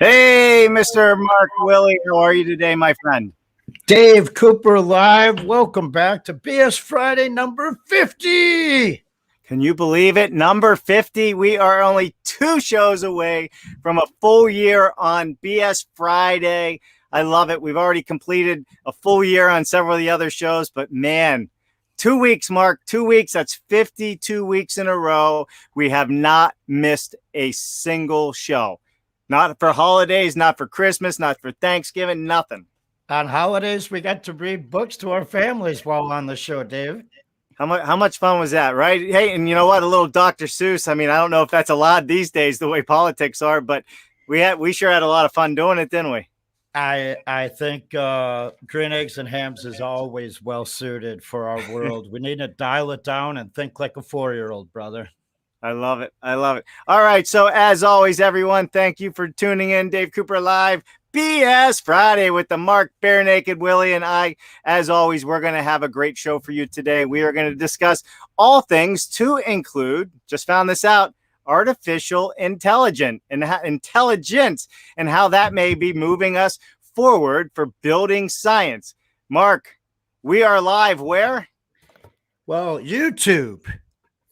Hey, Mr. Mark Willie, how are you today, my friend? Dave Cooper live. Welcome back to BS Friday number 50. Can you believe it? Number 50. We are only 2 shows away from a full year on BS Friday. I love it. We've already completed a full year on several of the other shows, but man, 2 weeks, Mark, 2 weeks. That's 52 weeks in a row. We have not missed a single show. Not for holidays, not for Christmas, not for Thanksgiving, nothing. On holidays, we got to read books to our families while on the show, Dave. How much fun was that, right? Hey, and you know what? A little Dr. Seuss. I mean, I don't know if that's allowed these days, the way politics are, but we sure had a lot of fun doing it, didn't we? I think green eggs and hams is always well suited for our world. We need to dial it down and think like a 4-year-old, brother. I love it. I love it. All right. So as always, everyone, thank you for tuning in. Dave Cooper Live, BS Friday with the Mark Bare Naked Willie and I. As always, we're going to have a great show for you today. We are going to discuss all things to include, just found this out, artificial intelligence and how that may be moving us forward for building science. Mark, we are live where? Well, YouTube,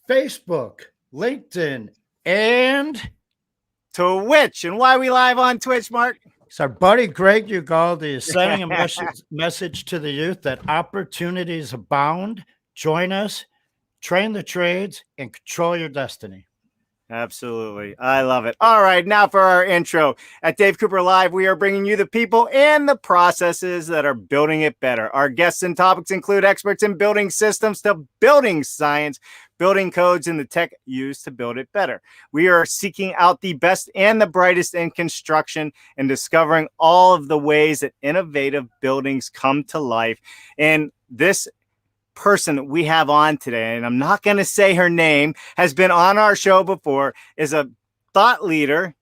Facebook, LinkedIn, and Twitch. And why are we live on Twitch, Mark? So our buddy Greg Ugaldi is sending a message to the youth that opportunities abound. Join us, train the trades, and control your destiny. Absolutely. I love it. All right. Now for our intro. At Dave Cooper Live, we are bringing you the people and the processes that are building it better. Our guests and topics include experts in building systems to building science, building codes, and the tech used to build it better. We are seeking out the best and the brightest in construction and discovering all of the ways that innovative buildings come to life. And this person that we have on today, and I'm not going to say her name, has been on our show before, is a thought leader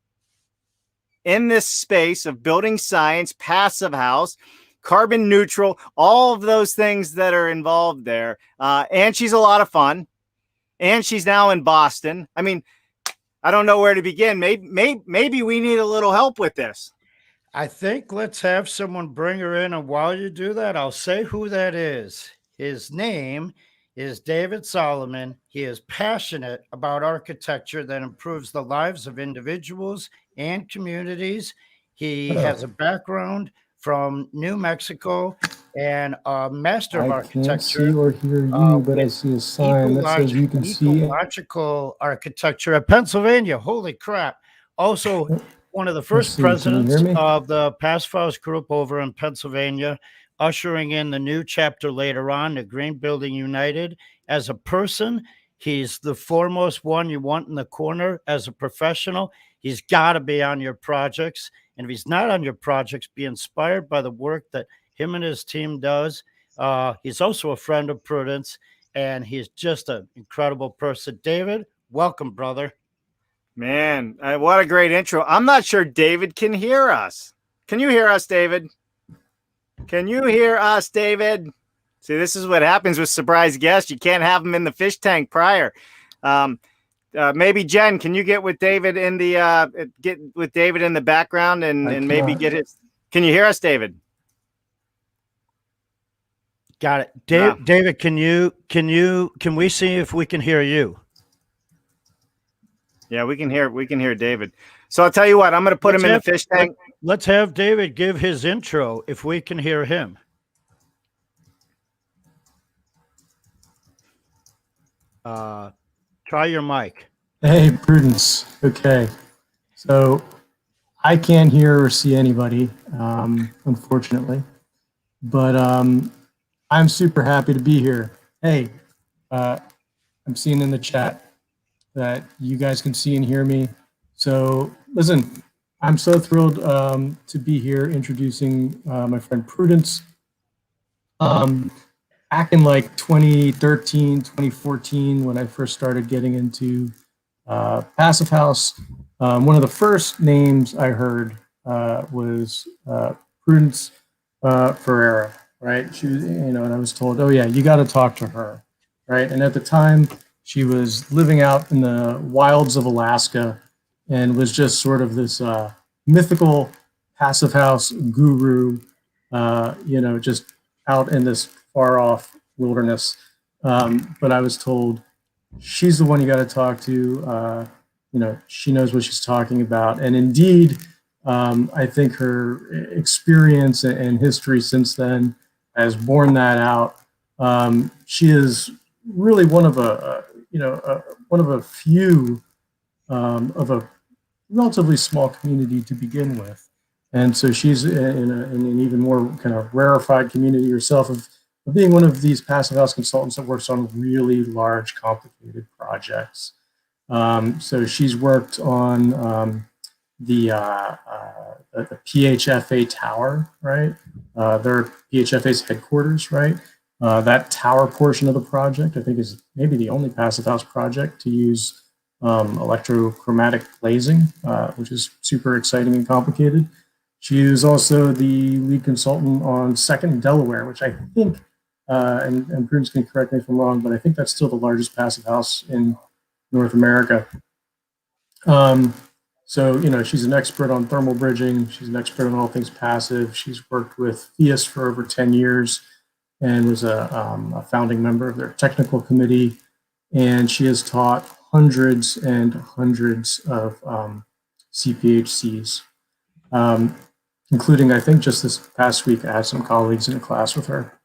in this space of building science, passive house, carbon neutral, all of those things that are involved there. And she's a lot of fun. And she's now in Boston. I mean, I don't know where to begin. Maybe we need a little help with this. I think let's have someone bring her in. And while you do that, I'll say who that is. His name is David Solomon. He is passionate about architecture that improves the lives of individuals and communities. He has a background from New Mexico and a master of architecture. I can't see or hear you, but I see a sign that says you can see it. Ecological architecture at Pennsylvania. Holy crap. Also, one of the first presidents of the Passive House group over in Pennsylvania, ushering in the new chapter later on, the Green Building United. As a person, he's the foremost one you want in the corner. As a professional, he's got to be on your projects. And if he's not on your projects, be inspired by the work that him and his team does. He's also a friend of Prudence, and he's just an incredible person. David, welcome, brother. Man, what a great intro. I'm not sure David can hear us. Can you hear us, David? Can you hear us, David? See, this is what happens with surprise guests. You can't have them in the fish tank prior. Maybe Jen, can you get with David in the background and maybe get it? Can you hear us, David? Got it. David, can we see if we can hear you? Yeah, we can hear David. So I'll tell you what, I'm going to put him in the fish tank. Let's have David give his intro if we can hear him. Try your mic. Hey, Prudence. Okay. So I can't hear or see anybody, unfortunately. But I'm super happy to be here. Hey, I'm seeing in the chat that you guys can see and hear me. So listen, I'm so thrilled to be here introducing my friend Prudence. Back in like 2013, 2014, when I first started getting into Passive House, one of the first names I heard was Prudence Ferreira, right? She was, and I was told, oh yeah, you got to talk to her, right? And at the time, she was living out in the wilds of Alaska and was just sort of this mythical passive house guru, just out in this far off wilderness. But I was told she's the one you got to talk to. She knows what she's talking about. And indeed, I think her experience and history since then has borne that out. She is really one of a few of a relatively small community to begin with. And so she's in an even more kind of rarefied community herself of being one of these passive house consultants that works on really large, complicated projects. So she's worked on the PHFA tower, right? Their PHFA's headquarters, right? That tower portion of the project, I think, is maybe the only passive house project to use electrochromatic glazing, which is super exciting and complicated. She is also the lead consultant on Second Delaware, which I think, and Prudence can correct me if I'm wrong, but I think that's still the largest passive house in North America. So, she's an expert on thermal bridging. She's an expert on all things passive. She's worked with PHIUS for over 10 years and was a founding member of their technical committee. And she has taught hundreds and hundreds of CPHCs, including, I think, just this past week, I had some colleagues in a class with her.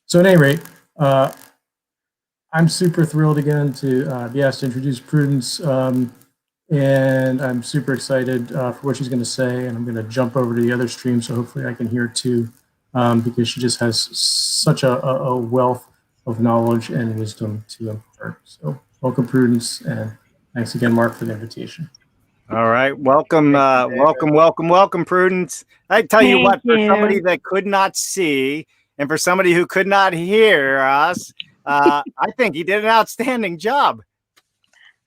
So at any rate, I'm super thrilled again to be asked to introduce Prudence, and I'm super excited for what she's going to say, and I'm going to jump over to the other stream, so hopefully I can hear too, because she just has such a wealth of knowledge and wisdom to impart. So welcome, Prudence, and thanks again, Mark, for the invitation. All right, welcome, welcome, Prudence. I tell you what, for somebody that could not see and for somebody who could not hear us, I think you did an outstanding job.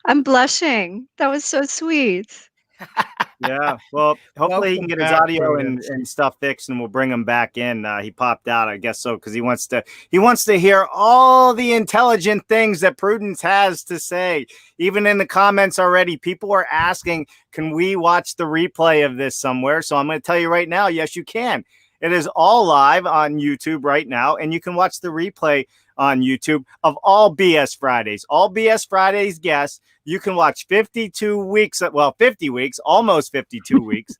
I'm blushing. That was so sweet. Yeah, well, hopefully he can get his audio and stuff fixed, and we'll bring him back in. He popped out, I guess so, because he wants to hear all the intelligent things that Prudence has to say. Even in the comments already, people are asking, can we watch the replay of this somewhere? So I'm going to tell you right now, yes, you can. It is all live on YouTube right now, and you can watch the replay on YouTube of all BS Fridays. All BS Fridays guests. You can watch 52 weeks, well, 50 weeks, almost 52 weeks.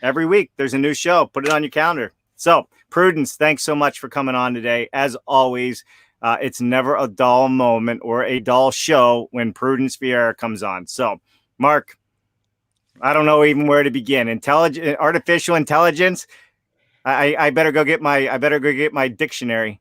Every week, there's a new show. Put it on your calendar. So, Prudence, thanks so much for coming on today. As always, it's never a dull moment or a dull show when Prudence Ferreira comes on. So, Mark, I don't know even where to begin. Artificial intelligence. I better go get my dictionary.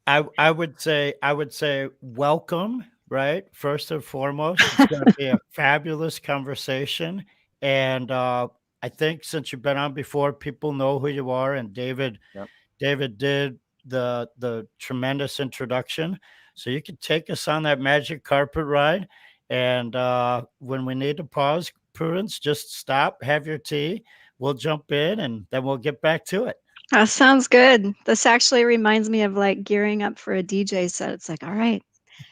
I would say welcome, right? First and foremost, it's going to be a fabulous conversation. And I think since you've been on before, people know who you are. And David did the tremendous introduction. So you can take us on that magic carpet ride. And when we need to pause, Prudence, just stop, have your tea. We'll jump in and then we'll get back to it. That sounds good. This actually reminds me of like gearing up for a DJ set. It's like, all right,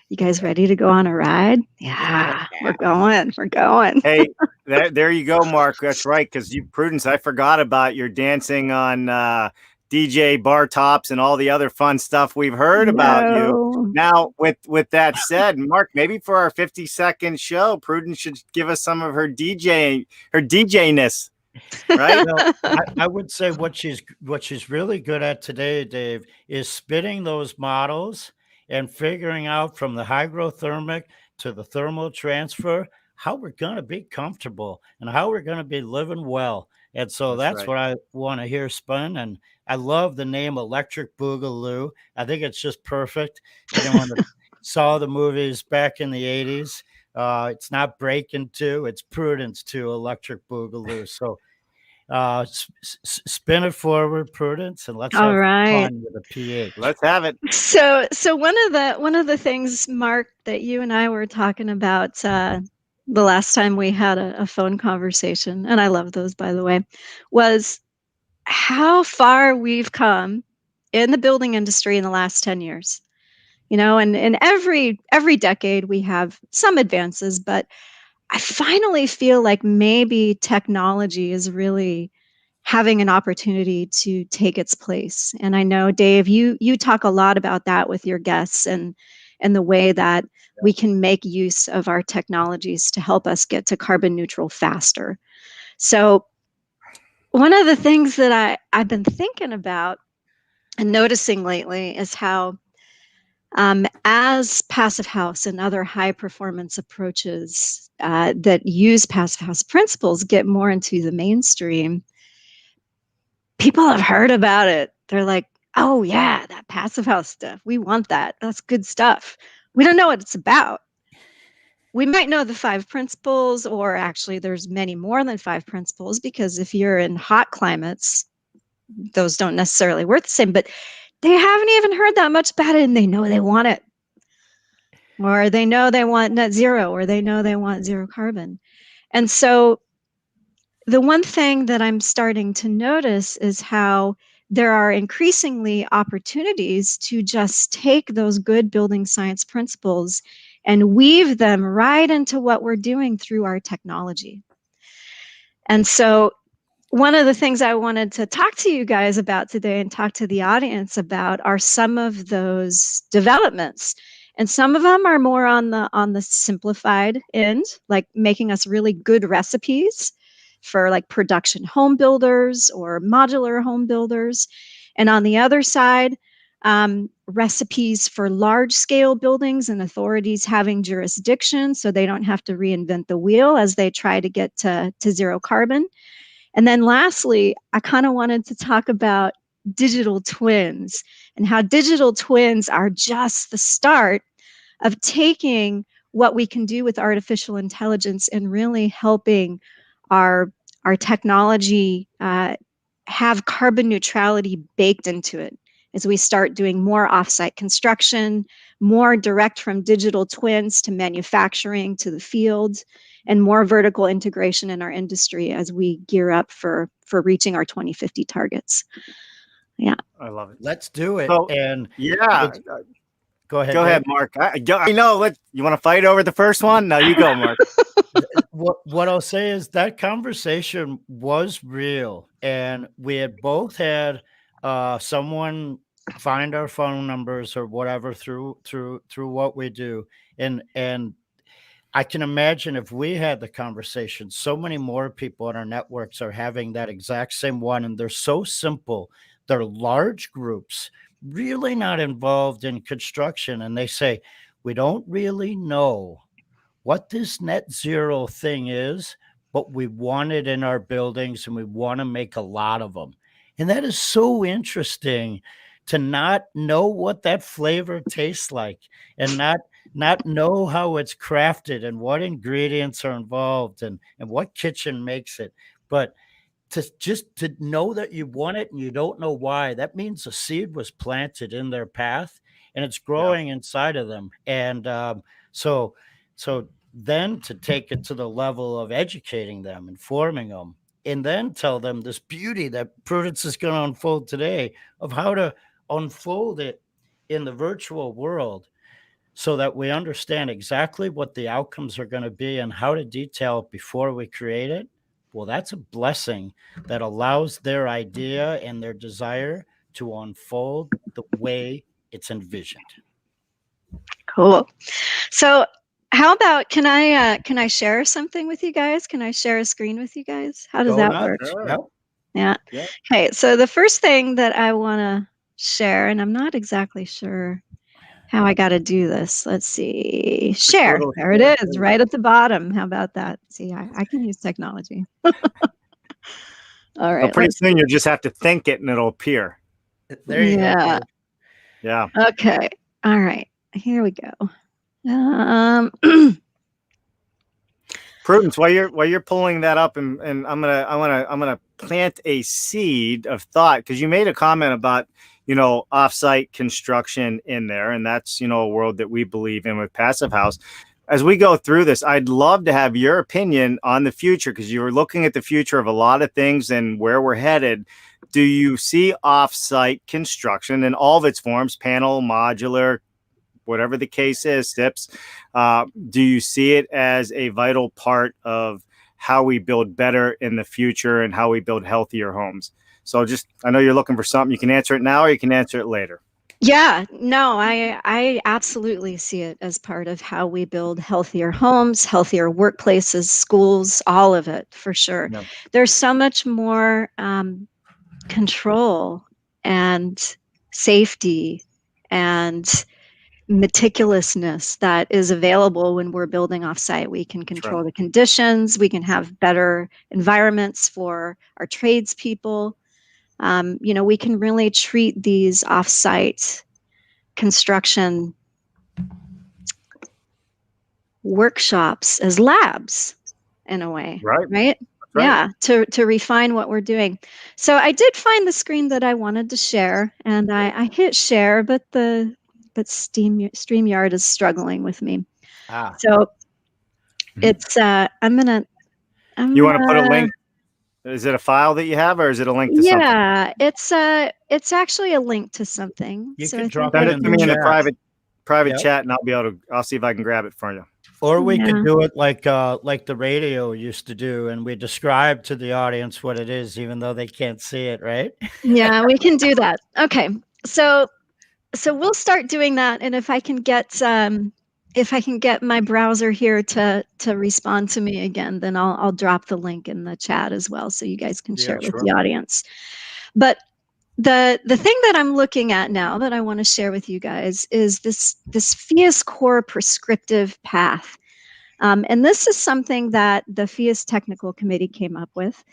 you guys ready to go on a ride? Yeah, we're going. Hey, there you go, Mark. That's right. Because Prudence, I forgot about your dancing on DJ bar tops and all the other fun stuff we've heard about you. Now, with that said, Mark, maybe for our 50-second show, Prudence should give us some of her DJness. Right. Well, I would say what she's really good at today, Dave, is spinning those models and figuring out from the hygrothermic to the thermal transfer how we're going to be comfortable and how we're going to be living well. And so that's right. What I want to hear spun. And I love the name Electric Boogaloo. I think it's just perfect. Anyone that saw the movies back in the 80s, it's not Breaking 2, it's Prudence 2, Electric Boogaloo. So spin it forward, Prudence, and let's have fun with a PH. Let's have it. So one of the things, Mark, that you and I were talking about the last time we had a phone conversation, and I love those, by the way, was how far we've come in the building industry in the last 10 years. And in every decade we have some advances, but I finally feel like maybe technology is really having an opportunity to take its place. And I know, Dave, you talk a lot about that with your guests, and the way that we can make use of our technologies to help us get to carbon neutral faster. So one of the things that I've been thinking about and noticing lately is how as Passive House and other high performance approaches that use Passive House principles get more into the mainstream, people have heard about it. They're like, oh yeah, that Passive House stuff. We want that. That's good stuff. We don't know what it's about. We might know the 5 principles, or actually there's many more than 5 principles, because if you're in hot climates, those don't necessarily work the same, but they haven't even heard that much about it, and they know they want it. Or they know they want net zero, or they know they want zero carbon. And so the one thing that I'm starting to notice is how there are increasingly opportunities to just take those good building science principles and weave them right into what we're doing through our technology. And so one of the things I wanted to talk to you guys about today and talk to the audience about are some of those developments. And some of them are more on the simplified end, like making us really good recipes for like production home builders or modular home builders. And on the other side, recipes for large scale buildings and authorities having jurisdiction so they don't have to reinvent the wheel as they try to get to zero carbon. And then lastly, I kind of wanted to talk about digital twins and how digital twins are just the start of taking what we can do with artificial intelligence and really helping our technology have carbon neutrality baked into it as we start doing more offsite construction, more direct from digital twins to manufacturing to the field, and more vertical integration in our industry as we gear up for reaching our 2050 targets. Yeah. I love it. Let's do it. So, And yeah. go ahead. Go ahead, Mark. I know. You want to fight over the first one? No, you go, Mark. What I'll say is that conversation was real, and we had both had someone find our phone numbers or whatever through what we do, and I can imagine if we had the conversation, so many more people in our networks are having that exact same one, and they're so simple. They're large groups, really not involved in construction, and they say, we don't really know what this net zero thing is, but we want it in our buildings and we want to make a lot of them. And that is so interesting, to not know what that flavor tastes like, and not know how it's crafted and what ingredients are involved and what kitchen makes it. But to know that you want it and you don't know why, that means a seed was planted in their path and it's growing inside of them. And so then to take it to the level of educating them, informing them, and then tell them this beauty that Prudence is going to unfold today of how to unfold it in the virtual world, so that we understand exactly what the outcomes are going to be and how to detail it before we create it. Well, that's a blessing that allows their idea and their desire to unfold the way it's envisioned. Cool. So how about, can I share something with you guys? Can I share a screen with you guys? How does that work? Sure. Yeah. Okay. So the first thing that I want to share, and I'm not exactly sure how I got to do this. Let's see. Share. There it is, right at the bottom. How about that? See, I can use technology. All right. So pretty soon you'll just have to think it and it'll appear. There you go. Yeah. Okay. All right. Here we go. Prudence, while you're pulling that up, and I'm gonna plant a seed of thought, because you made a comment about offsite construction in there, and that's a world that we believe in with Passive House. As we go through this, I'd love to have your opinion on the future, because you were looking at the future of a lot of things and where we're headed. Do you see offsite construction in all of its forms, panel, modular, whatever the case is, SIPs, do you see it as a vital part of how we build better in the future and how we build healthier homes? So I know you're looking for something. You can answer it now or you can answer it later. Yeah, no, I absolutely see it as part of how we build healthier homes, healthier workplaces, schools, all of it, for sure. Yeah. There's so much more control and safety and meticulousness that is available when we're building offsite. We can control the conditions. We can have better environments for our tradespeople. We can really treat these offsite construction workshops as labs in a way, right? Yeah, to refine what we're doing. So I did find the screen that I wanted to share, and I hit share, but StreamYard is struggling with me. So it's I'm gonna. You want to put a link? Is it a file that you have, or is it a link to something? Yeah, it's actually a link to something. You so can drop Send it it to me in the private Yep. chat, and I'll see if I can grab it for you. Or we could do it like the radio used to do, and we describe to the audience what it is, even though they can't see it, right? Yeah, we can do that. Okay, so we'll start doing that, and if I can get my browser here to respond to me again, then I'll drop the link in the chat as well, so you guys can share it with the audience. But the thing that I'm looking at now that I want to share with you guys is this PHIUS core prescriptive path. And this is something that the PHIUS Technical Committee came up with.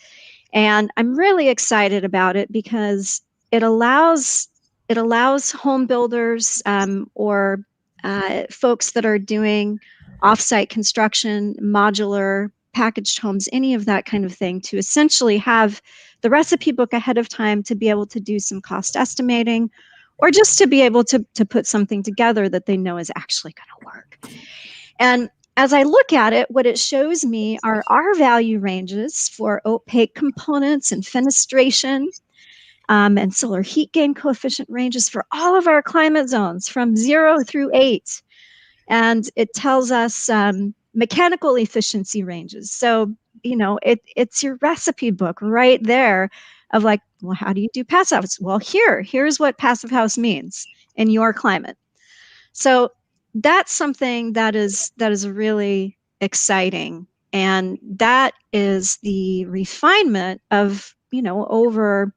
And I'm really excited about it because it allows home builders or folks that are doing offsite construction, modular, packaged homes, any of that kind of thing, to essentially have the recipe book ahead of time to be able to do some cost estimating, or just to be able to put something together that they know is actually going to work. And as I look at it, what it shows me are our value ranges for opaque components and fenestration, and solar heat gain coefficient ranges for all of our climate zones from 0 through 8. And it tells us mechanical efficiency ranges. So, it's your recipe book right there of like, well, how do you do passive house? Well, here's what passive house means in your climate. So that's something that is really exciting. And that is the refinement of, over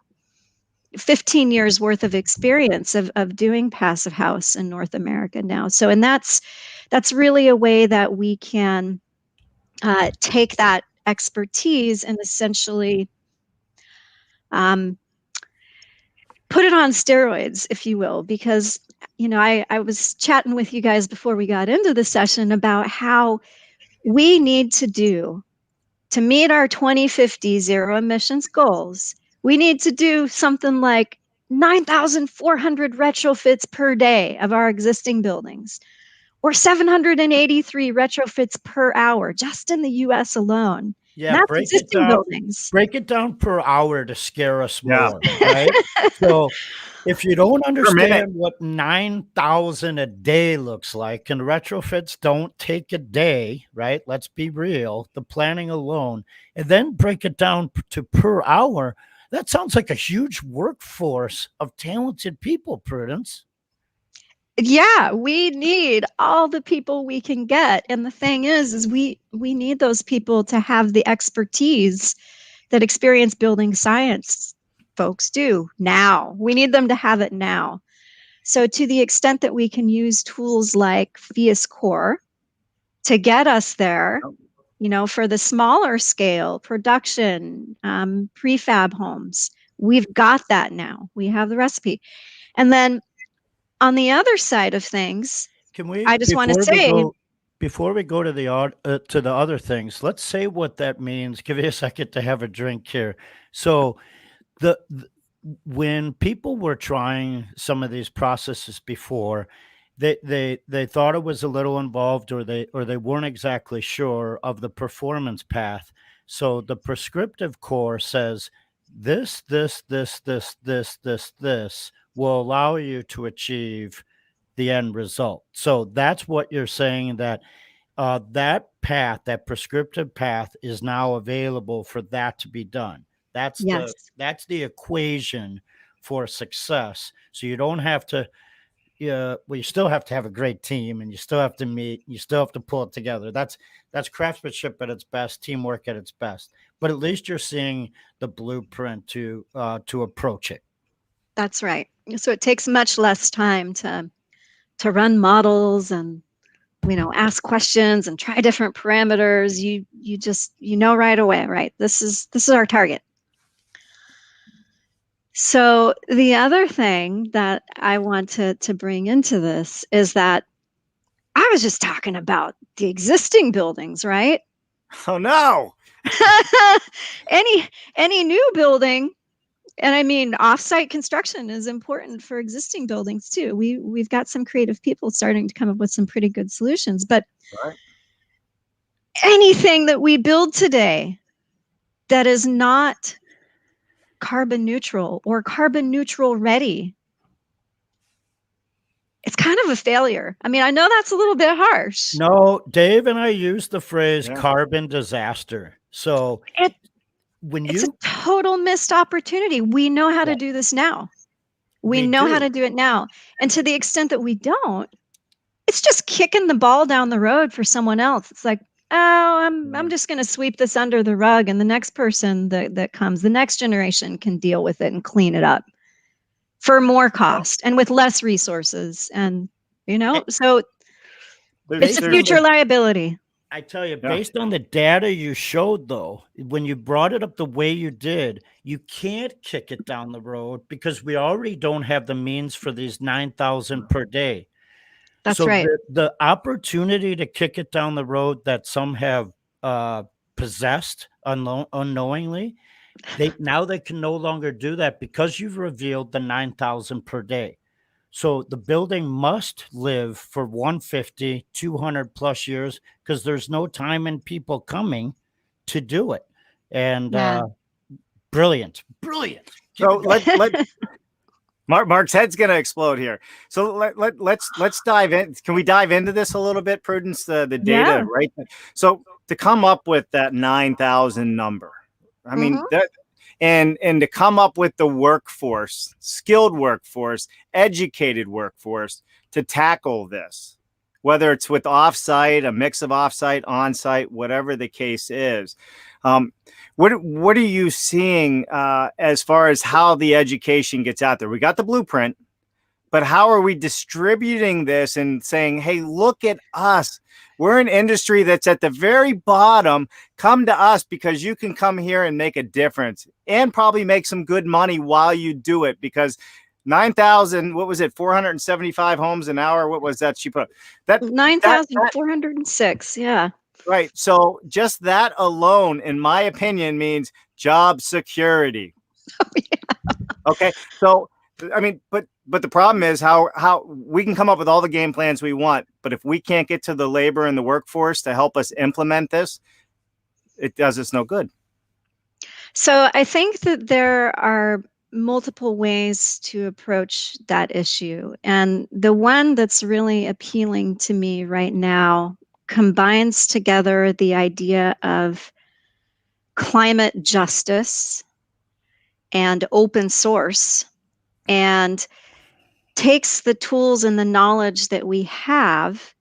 15 years worth of experience of doing passive house in North America now. So, and that's really a way that we can take that expertise and essentially put it on steroids, if you will, because, I was chatting with you guys before we got into the session about how we need to meet our 2050 zero emissions goals. We need to do something like 9,400 retrofits per day of our existing buildings, or 783 retrofits per hour, just in the US alone. Yeah, that's existing buildings. Break it down per hour to scare us more, right? So if you don't understand what 9,000 a day looks like, and retrofits don't take a day, right? Let's be real, the planning alone, and then break it down to per hour, that sounds like a huge workforce of talented people, Prudence. Yeah, we need all the people we can get. And the thing is we need those people to have the expertise that experienced building science folks do now. We need them to have it now. So to the extent that we can use tools like PHIUS Core to get us there, for the smaller scale production, prefab homes, we've got that now. We have the recipe. And then on the other side of things, I just want to say, before we go to the other things, let's say what that means. Give me a second to have a drink here. So when people were trying some of these processes before, they thought it was a little involved, or they weren't exactly sure of the performance path. So the prescriptive core says this will allow you to achieve the end result. So that's what you're saying, that that path, that prescriptive path, is now available for that to be done. That's Yes. the equation for success. So you don't have to, well, you still have to have a great team, and you still have to meet, you still have to pull it together. That's craftsmanship at its best, teamwork at its best. But at least you're seeing the blueprint to approach it. That's right. So it takes much less time to run models and, ask questions and try different parameters. You just, right away, right? This is our target. So the other thing that I want to bring into this is that I was just talking about the existing buildings, right? Oh no. Any new building, and I mean, offsite construction is important for existing buildings too. We've got some creative people starting to come up with some pretty good solutions, but Right. anything that we build today that is not carbon neutral or carbon neutral ready, it's kind of a failure. I mean, I know that's a little bit harsh. No, Dave and I use the phrase Yeah. carbon disaster. So It's a total missed opportunity. We know how to do this now. We know how to do it now. And to the extent that we don't, it's just kicking the ball down the road for someone else. It's like, oh, I'm just going to sweep this under the rug, and the next person that comes, the next generation, can deal with it and clean it up for more cost and with less resources. And, so it's a future liability. I tell you, based on the data you showed, though, when you brought it up the way you did, you can't kick it down the road because we already don't have the means for these 9,000 per day. That's right. The opportunity to kick it down the road that some have possessed unknowingly, now they can no longer do that because you've revealed the 9,000 per day. So the building must live for 150, 200 plus years because there's no time and people coming to do it. And brilliant. So Mark's head's going to explode here. So let's dive in. Can we dive into this a little bit, Prudence? The data, right? So to come up with that 9,000 number, I mean, that. And to come up with the workforce, skilled workforce, educated workforce to tackle this, whether it's with offsite, a mix of offsite, onsite, whatever the case is. What are you seeing as far as how the education gets out there? We got the blueprint, but how are we distributing this and saying, hey, look at us. We're an industry that's at the very bottom. Come to us because you can come here and make a difference and probably make some good money while you do it, because 9,000, what was it? 475 homes an hour. What was that? She put that 9,406. Yeah. Right. So just that alone, in my opinion, means job security. Oh, yeah. Okay. So, I mean, but the problem is how we can come up with all the game plans we want, but if we can't get to the labor and the workforce to help us implement this, it does us no good. So I think that there are multiple ways to approach that issue. And the one that's really appealing to me right now combines together the idea of climate justice and open source, and takes the tools and the knowledge that we have,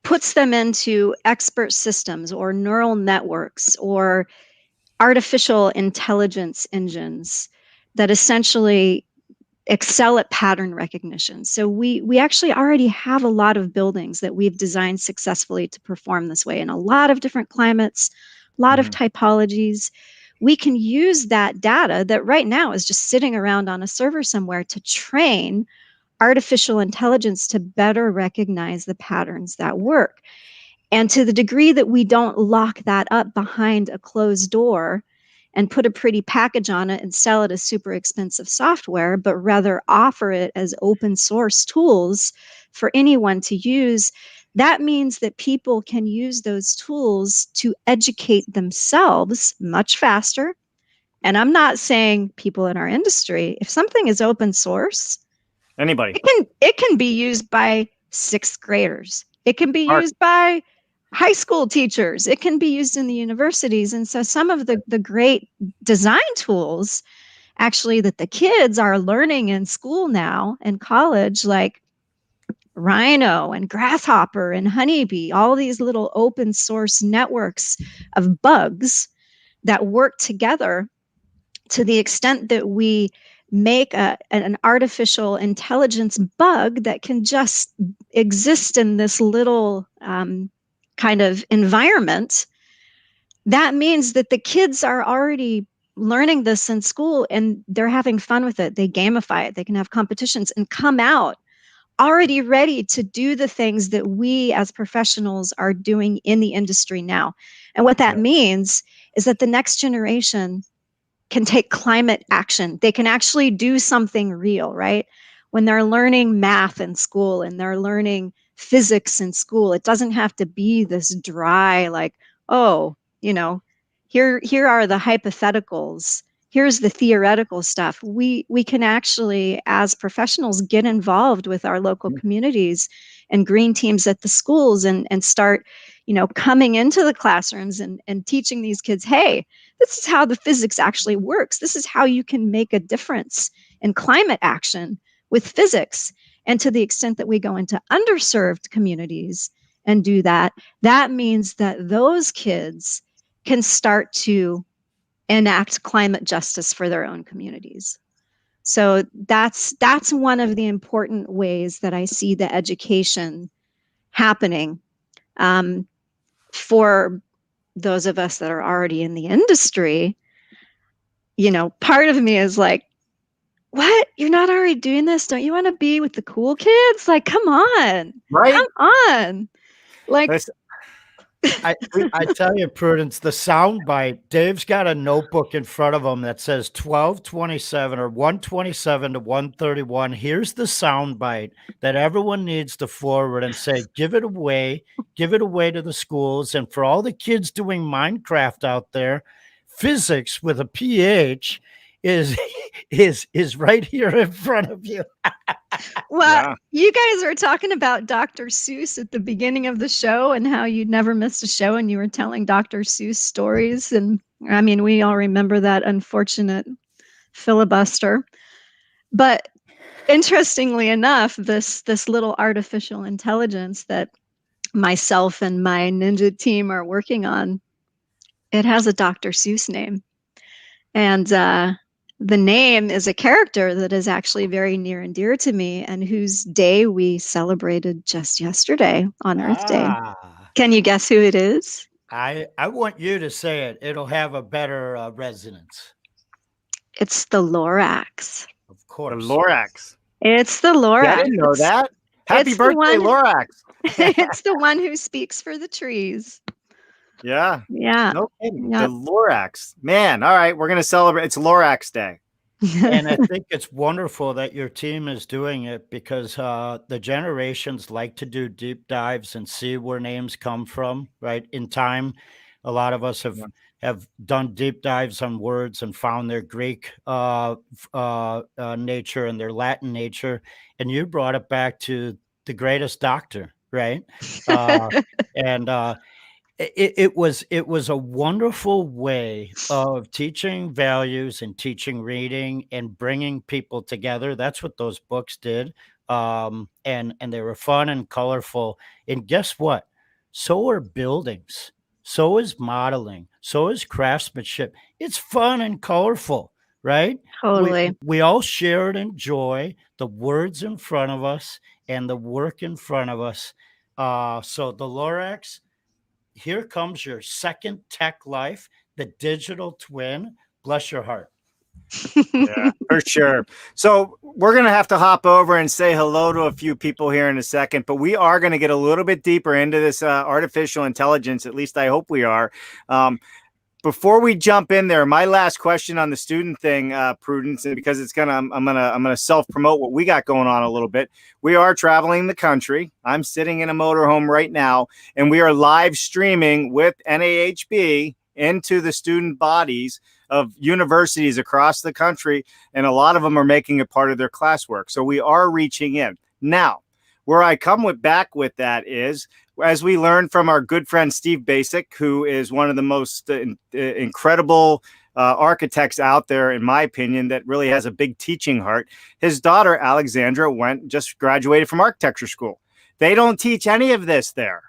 puts them into expert systems or neural networks or artificial intelligence engines that essentially excel at pattern recognition. So we actually already have a lot of buildings that we've designed successfully to perform this way in a lot of different climates, a lot of typologies. We can use that data that right now is just sitting around on a server somewhere to train artificial intelligence to better recognize the patterns that work. And to the degree that we don't lock that up behind a closed door and put a pretty package on it and sell it as super expensive software, but rather offer it as open source tools for anyone to use, that means that people can use those tools to educate themselves much faster. And I'm not saying people in our industry. If something is open source, Anybody. It can be used by sixth graders. It can be used by high school teachers. It can be used in the universities. And so some of the great design tools actually that the kids are learning in school now and college, like Rhino and Grasshopper and Honeybee, all these little open source networks of bugs that work together, to the extent that we make an artificial intelligence bug that can just exist in this little kind of environment, that means that the kids are already learning this in school and they're having fun with it. They gamify it. They can have competitions and come out already ready to do the things that we as professionals are doing in the industry now. And what that means is that the next generation can take climate action. They can actually do something real, right? When they're learning math in school and they're learning physics in school, it doesn't have to be this dry, like, oh, here are the hypotheticals. Here's the theoretical stuff. We can actually, as professionals, get involved with our local communities and green teams at the schools and start, coming into the classrooms and teaching these kids, hey, this is how the physics actually works. This is how you can make a difference in climate action with physics. And to the extent that we go into underserved communities and do that, that means that those kids can start to enact climate justice for their own communities. So that's one of the important ways that I see the education happening for those of us that are already in the industry. Part of me is like, what? You're not already doing this? Don't you want to be with the cool kids? Like, come on. Right? Come on. Like, I tell you, Prudence, the soundbite, Dave's got a notebook in front of him that says 1227 or 127 to 131. Here's the soundbite that everyone needs to forward and say, give it away to the schools. And for all the kids doing Minecraft out there, physics with a PH is right here in front of you. Well, you guys were talking about Dr. Seuss at the beginning of the show and how you'd never missed a show and you were telling Dr. Seuss stories. And I mean, we all remember that unfortunate filibuster. But interestingly enough, this little artificial intelligence that myself and my ninja team are working on, it has a Dr. Seuss name. And the name is a character that is actually very near and dear to me and whose day we celebrated just yesterday on Earth Day. Can you guess who it is? I want you to say it. It'll have a better resonance. It's the Lorax. Of course. The Lorax. It's the Lorax. Yeah, I didn't know that. Happy birthday, Lorax. It's the one who speaks for the trees. Yeah. No kidding. The Lorax. Man, all right. We're going to celebrate. It's Lorax Day. And I think it's wonderful that your team is doing it because the generations like to do deep dives and see where names come from, right? In time, a lot of us have done deep dives on words and found their Greek nature and their Latin nature. And you brought it back to the greatest doctor, right? It was a wonderful way of teaching values and teaching reading and bringing people together. That's what those books did. And they were fun and colorful. And guess what? So are buildings. So is modeling. So is craftsmanship. It's fun and colorful, right? Totally. We all share and enjoy the words in front of us and the work in front of us. So the Lorax, here comes your second tech life, the digital twin. Bless your heart. Yeah, for sure. So we're going to have to hop over and say hello to a few people here in a second, but we are going to get a little bit deeper into this artificial intelligence. At least I hope we are. Before we jump in there, my last question on the student thing, Prudence, and because I'm gonna self-promote what we got going on a little bit. We are traveling the country. I'm sitting in a motorhome right now, and we are live streaming with NAHB into the student bodies of universities across the country, and a lot of them are making it part of their classwork. So we are reaching in. Now, where I come back with that is, as we learned from our good friend Steve Basic, who is one of the most incredible architects out there, in my opinion, that really has a big teaching heart. His daughter, Alexandra, just graduated from architecture school. They don't teach any of this there.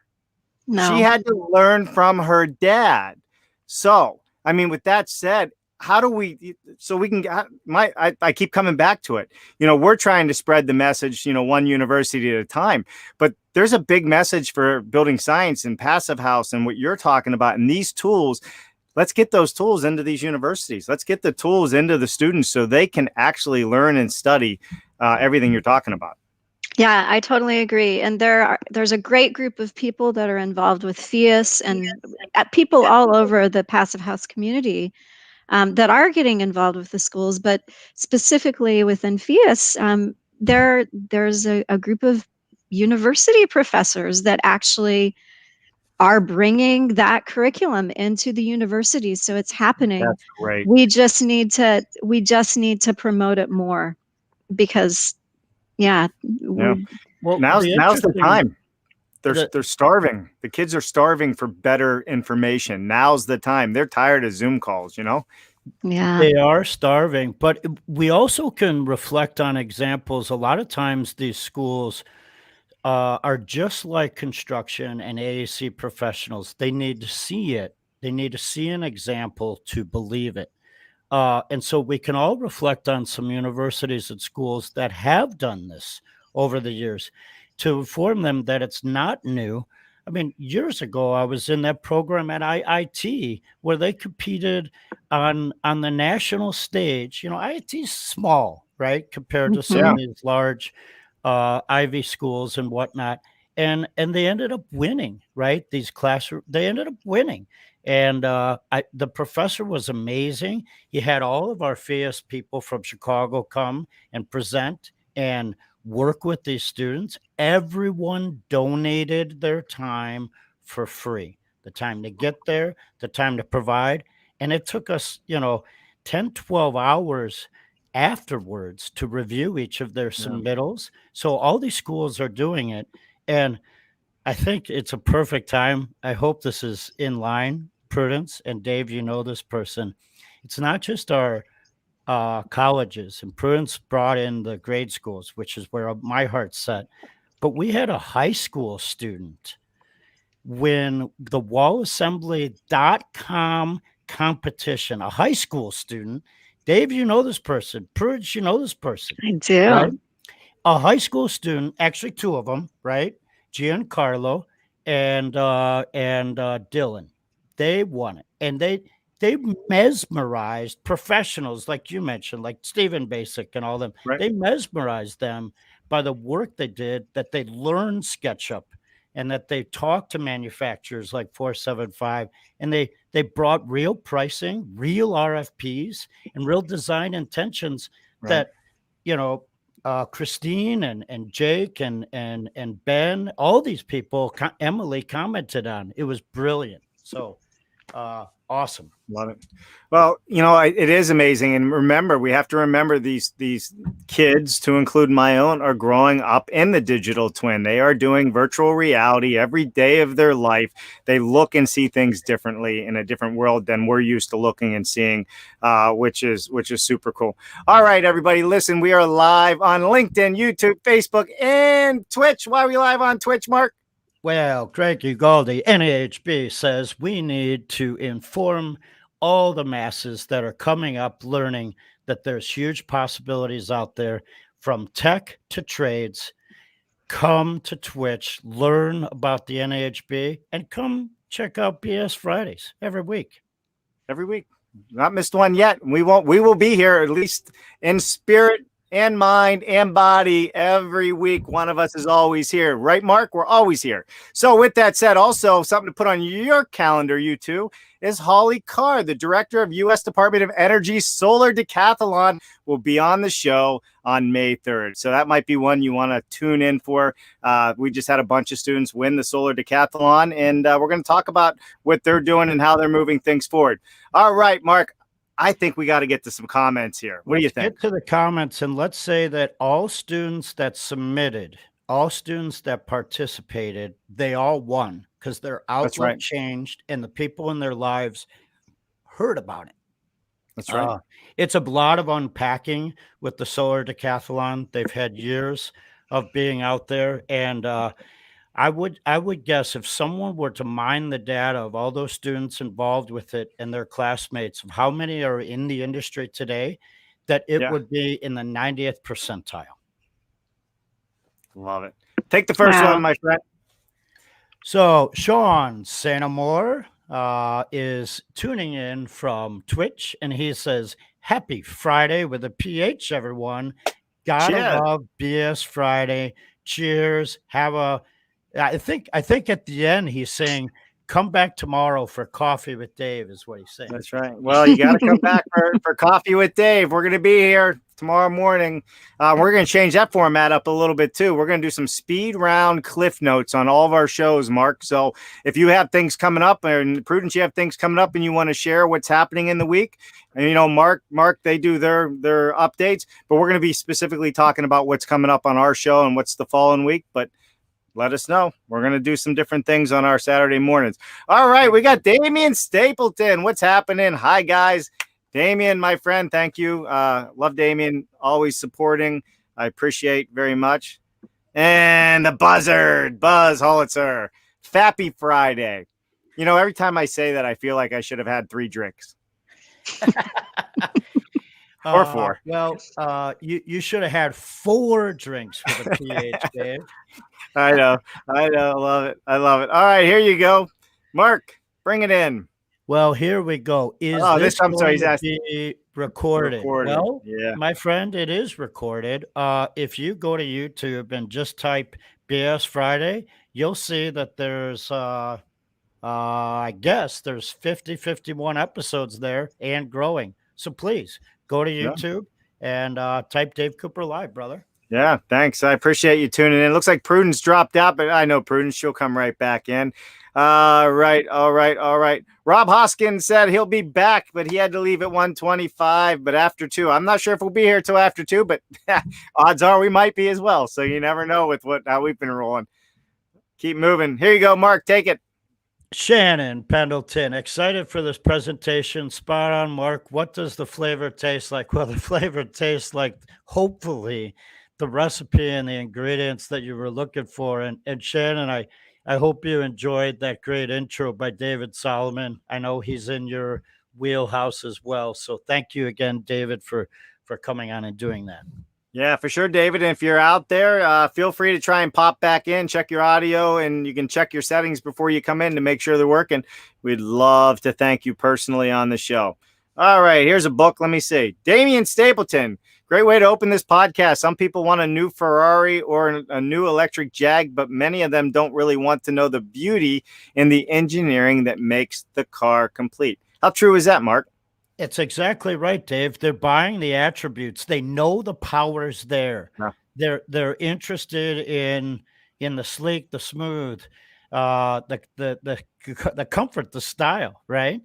No. She had to learn from her dad. So, I mean, with that said, how do we, so we can, I keep coming back to it. You know, we're trying to spread the message, one university at a time, but there's a big message for building science and Passive House and what you're talking about. And these tools, let's get those tools into these universities. Let's get the tools into the students so they can actually learn and study everything you're talking about. Yeah, I totally agree. And there's a great group of people that are involved with PHIUS and people all over the Passive House community that are getting involved with the schools, but specifically within PHIUS, there's a group of university professors that actually are bringing that curriculum into the universities. So it's happening. That's great. We just need to promote it more because, yeah. Well, now's the time. They're starving. The kids are starving for better information. Now's the time. They're tired of Zoom calls, Yeah. They are starving, but we also can reflect on examples. A lot of times these schools are just like construction and AAC professionals. They need to see it. They need to see an example to believe it. And so we can all reflect on some universities and schools that have done this over the years to inform them that it's not new. I mean, years ago, I was in that program at IIT where they competed on the national stage. IIT's small, right, compared to some of these large Ivy schools and whatnot. And they ended up winning, right? These classrooms, they ended up winning. And the professor was amazing. He had all of our PHIUS people from Chicago come and present and work with these students. Everyone donated their time for free, the time to get there, the time to provide. And it took us, 10, 12 hours afterwards to review each of their submittals. So all these schools are doing it. And I think it's a perfect time. I hope this is in line, Prudence. And Dave, this person. It's not just our colleges, and Prudence brought in the grade schools, which is where my heart's set. But we had a high school student win the wallassembly.com competition, a high school student. Dave, this person. Prudence, this person. I do. Right? A high school student, actually two of them, right? Giancarlo and Dylan. They won it. And they mesmerized professionals, like you mentioned, like Stephen Basic and all them. Right. They mesmerized them by the work they did, that they learned SketchUp and that they talked to manufacturers like 475, and they brought real pricing, real RFPs, and real design intentions that, Christine and Jake and Ben, all these people, Emily commented on. It was brilliant. So awesome. Love it. Well, it is amazing. And remember, we have to remember these kids, to include my own, are growing up in the digital twin. They are doing virtual reality every day of their life. They look and see things differently in a different world than we're used to looking and seeing, which is super cool. All right, everybody, listen, we are live on LinkedIn, YouTube, Facebook, and Twitch. Why are we live on Twitch, Mark? Well, Greg Ugaldi, NAHB, says we need to inform all the masses that are coming up learning that there's huge possibilities out there, from tech to trades. Come to Twitch, learn about the NAHB, and come check out BS Fridays every week. Every week. Not missed one yet. We will be here, at least in spirit and mind and body, every week. One of us is always here. Right, Mark? We're always here. So with that said, also something to put on your calendar, you two, is Holly Carr, the director of U.S. Department of Energy Solar Decathlon, will be on the show on May 3rd. So that might be one you want to tune in for. We just had a bunch of students win the Solar Decathlon, and we're going to talk about what they're doing and how they're moving things forward. All right, Mark. I think we got to get to some comments here. What do you think? Get to the comments, and let's say that all students that submitted, all students that participated, they all won because their outlook right. changed and the people in their lives heard about it. That's right. It's a lot of unpacking with the solar decathlon. They've had years of being out there, and I would guess if someone were to mine the data of all those students involved with it and their classmates of how many are in the industry today, that it would be in the 90th percentile. Love it. Take the first one, my friend. So Sean Santamore is tuning in from Twitch, and he says, "Happy Friday with a PH, everyone. Gotta love BS Friday. Cheers. Have a..." I think at the end he's saying, "Come back tomorrow for coffee with Dave," is what he's saying. That's right. Well, you got to come back for coffee with Dave. We're going to be here tomorrow morning. We're going to change that format up a little bit too. We're going to do some speed round cliff notes on all of our shows, Mark. So if you have things coming up, and Prudence, you have things coming up and you want to share what's happening in the week, and Mark, they do their updates, but we're going to be specifically talking about what's coming up on our show and what's the following week. But let us know. We're going to do some different things on our Saturday mornings. All right. We got Damian Stapleton. What's happening? Hi, guys. Damian, my friend. Thank you. Love Damian. Always supporting. I appreciate very much. And the buzzard, Buzz Holitzer. Fappy Friday. Every time I say that, I feel like I should have had 3 drinks. Or 4. Well, you should have had 4 drinks for the PH, Dave. I know. I love it. I love it. All right, here you go. Mark, bring it in. Well, here we go. Is this going to be recorded? Well, my friend, it is recorded. If you go to YouTube and just type BS Friday, you'll see that there's, I guess there's 51 episodes there and growing. So please go to YouTube and type Dave Cooper Live, brother. Yeah, thanks. I appreciate you tuning in. Looks like Prudence dropped out, but I know Prudence. She'll come right back in. All right. Rob Hoskins said he'll be back, but he had to leave at 1:25, but after 2. I'm not sure if we'll be here till after 2, but odds are we might be as well. So you never know with how we've been rolling. Keep moving. Here you go, Mark. Take it. Shannon Pendleton, excited for this presentation. Spot on, Mark. What does the flavor taste like? Well, the flavor tastes like, hopefully, the recipe and the ingredients that you were looking for. And Shannon, I hope you enjoyed that great intro by David Solomon. I know he's in your wheelhouse as well. So thank you again, David, for coming on and doing that. Yeah, for sure, David. And if you're out there, feel free to try and pop back in, check your audio, and you can check your settings before you come in to make sure they're working. We'd love to thank you personally on the show. All right, here's a book. Let me see. Damian Stapleton. Great way to open this podcast. Some people want a new Ferrari or a new electric Jag, but many of them don't really want to know the beauty in the engineering that makes the car complete. How true is that, Mark? It's exactly right, Dave. They're buying the attributes. They know the power's there. Yeah. They're interested in the sleek, the smooth, the comfort, the style, right?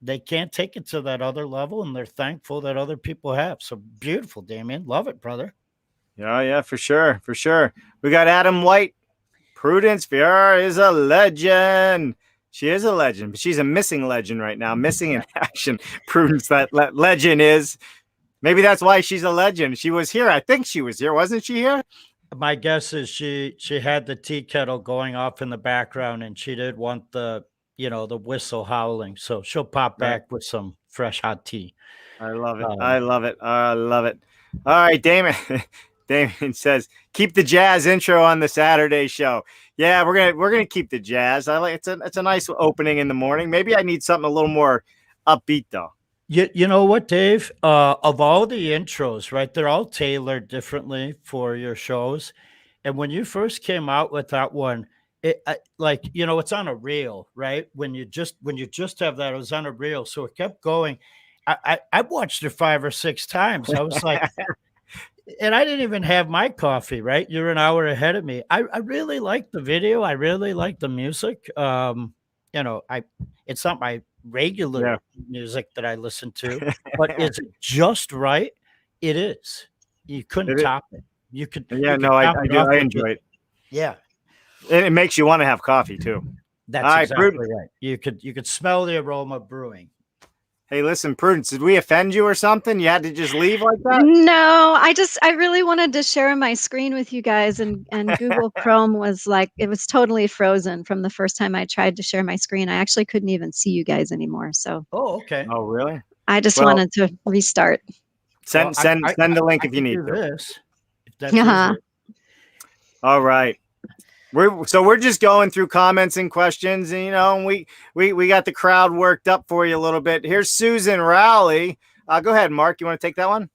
They can't take it to that other level, and they're thankful that other people have. So beautiful, Damian. Love it, brother. Yeah, for sure. We got Adam White. Prudence Ferreira is a legend. She is a legend, but she's a missing legend right now. Missing in action. Prudence, that legend is. Maybe that's why she's a legend. She was here. I think she was here. Wasn't she here? My guess is she had the tea kettle going off in the background, and she did want the whistle howling. So she'll pop back with some fresh hot tea. I love it. I love it. All right, Damon. Damon says, keep the jazz intro on the Saturday show. Yeah, we're gonna keep the jazz. I like it's a nice opening in the morning. Maybe I need something a little more upbeat though. You know what, Dave? Of all the intros, right? They're all tailored differently for your shows. And when you first came out with that one, it's on a reel, right? When you just have that, it was on a reel, so it kept going. I watched it 5 or 6 times. I was like, and I didn't even have my coffee, right? You're an hour ahead of me. I really like the video. I really like the music. It's something regular music that I listen to. But is it just right? It is. You couldn't top it. You could. Yeah, you could no, I top it do. off I with enjoy it. Yeah, And it makes you want to have coffee too. that's All right, exactly right. You could smell the aroma brewing. Hey, listen, Prudence, did we offend you or something? You had to just leave like that? No, I really wanted to share my screen with you guys, and Google Chrome was like, it was totally frozen from the first time I tried to share my screen. I actually couldn't even see you guys anymore. So Oh, okay. Oh, really? I just Well, wanted to restart. Send the link if you need do to. this, if that's Yeah. easier. All right. We're just going through comments and questions, and and we got the crowd worked up for you a little bit. Here's Susan Rowley. Go ahead, Mark. You want to take that one?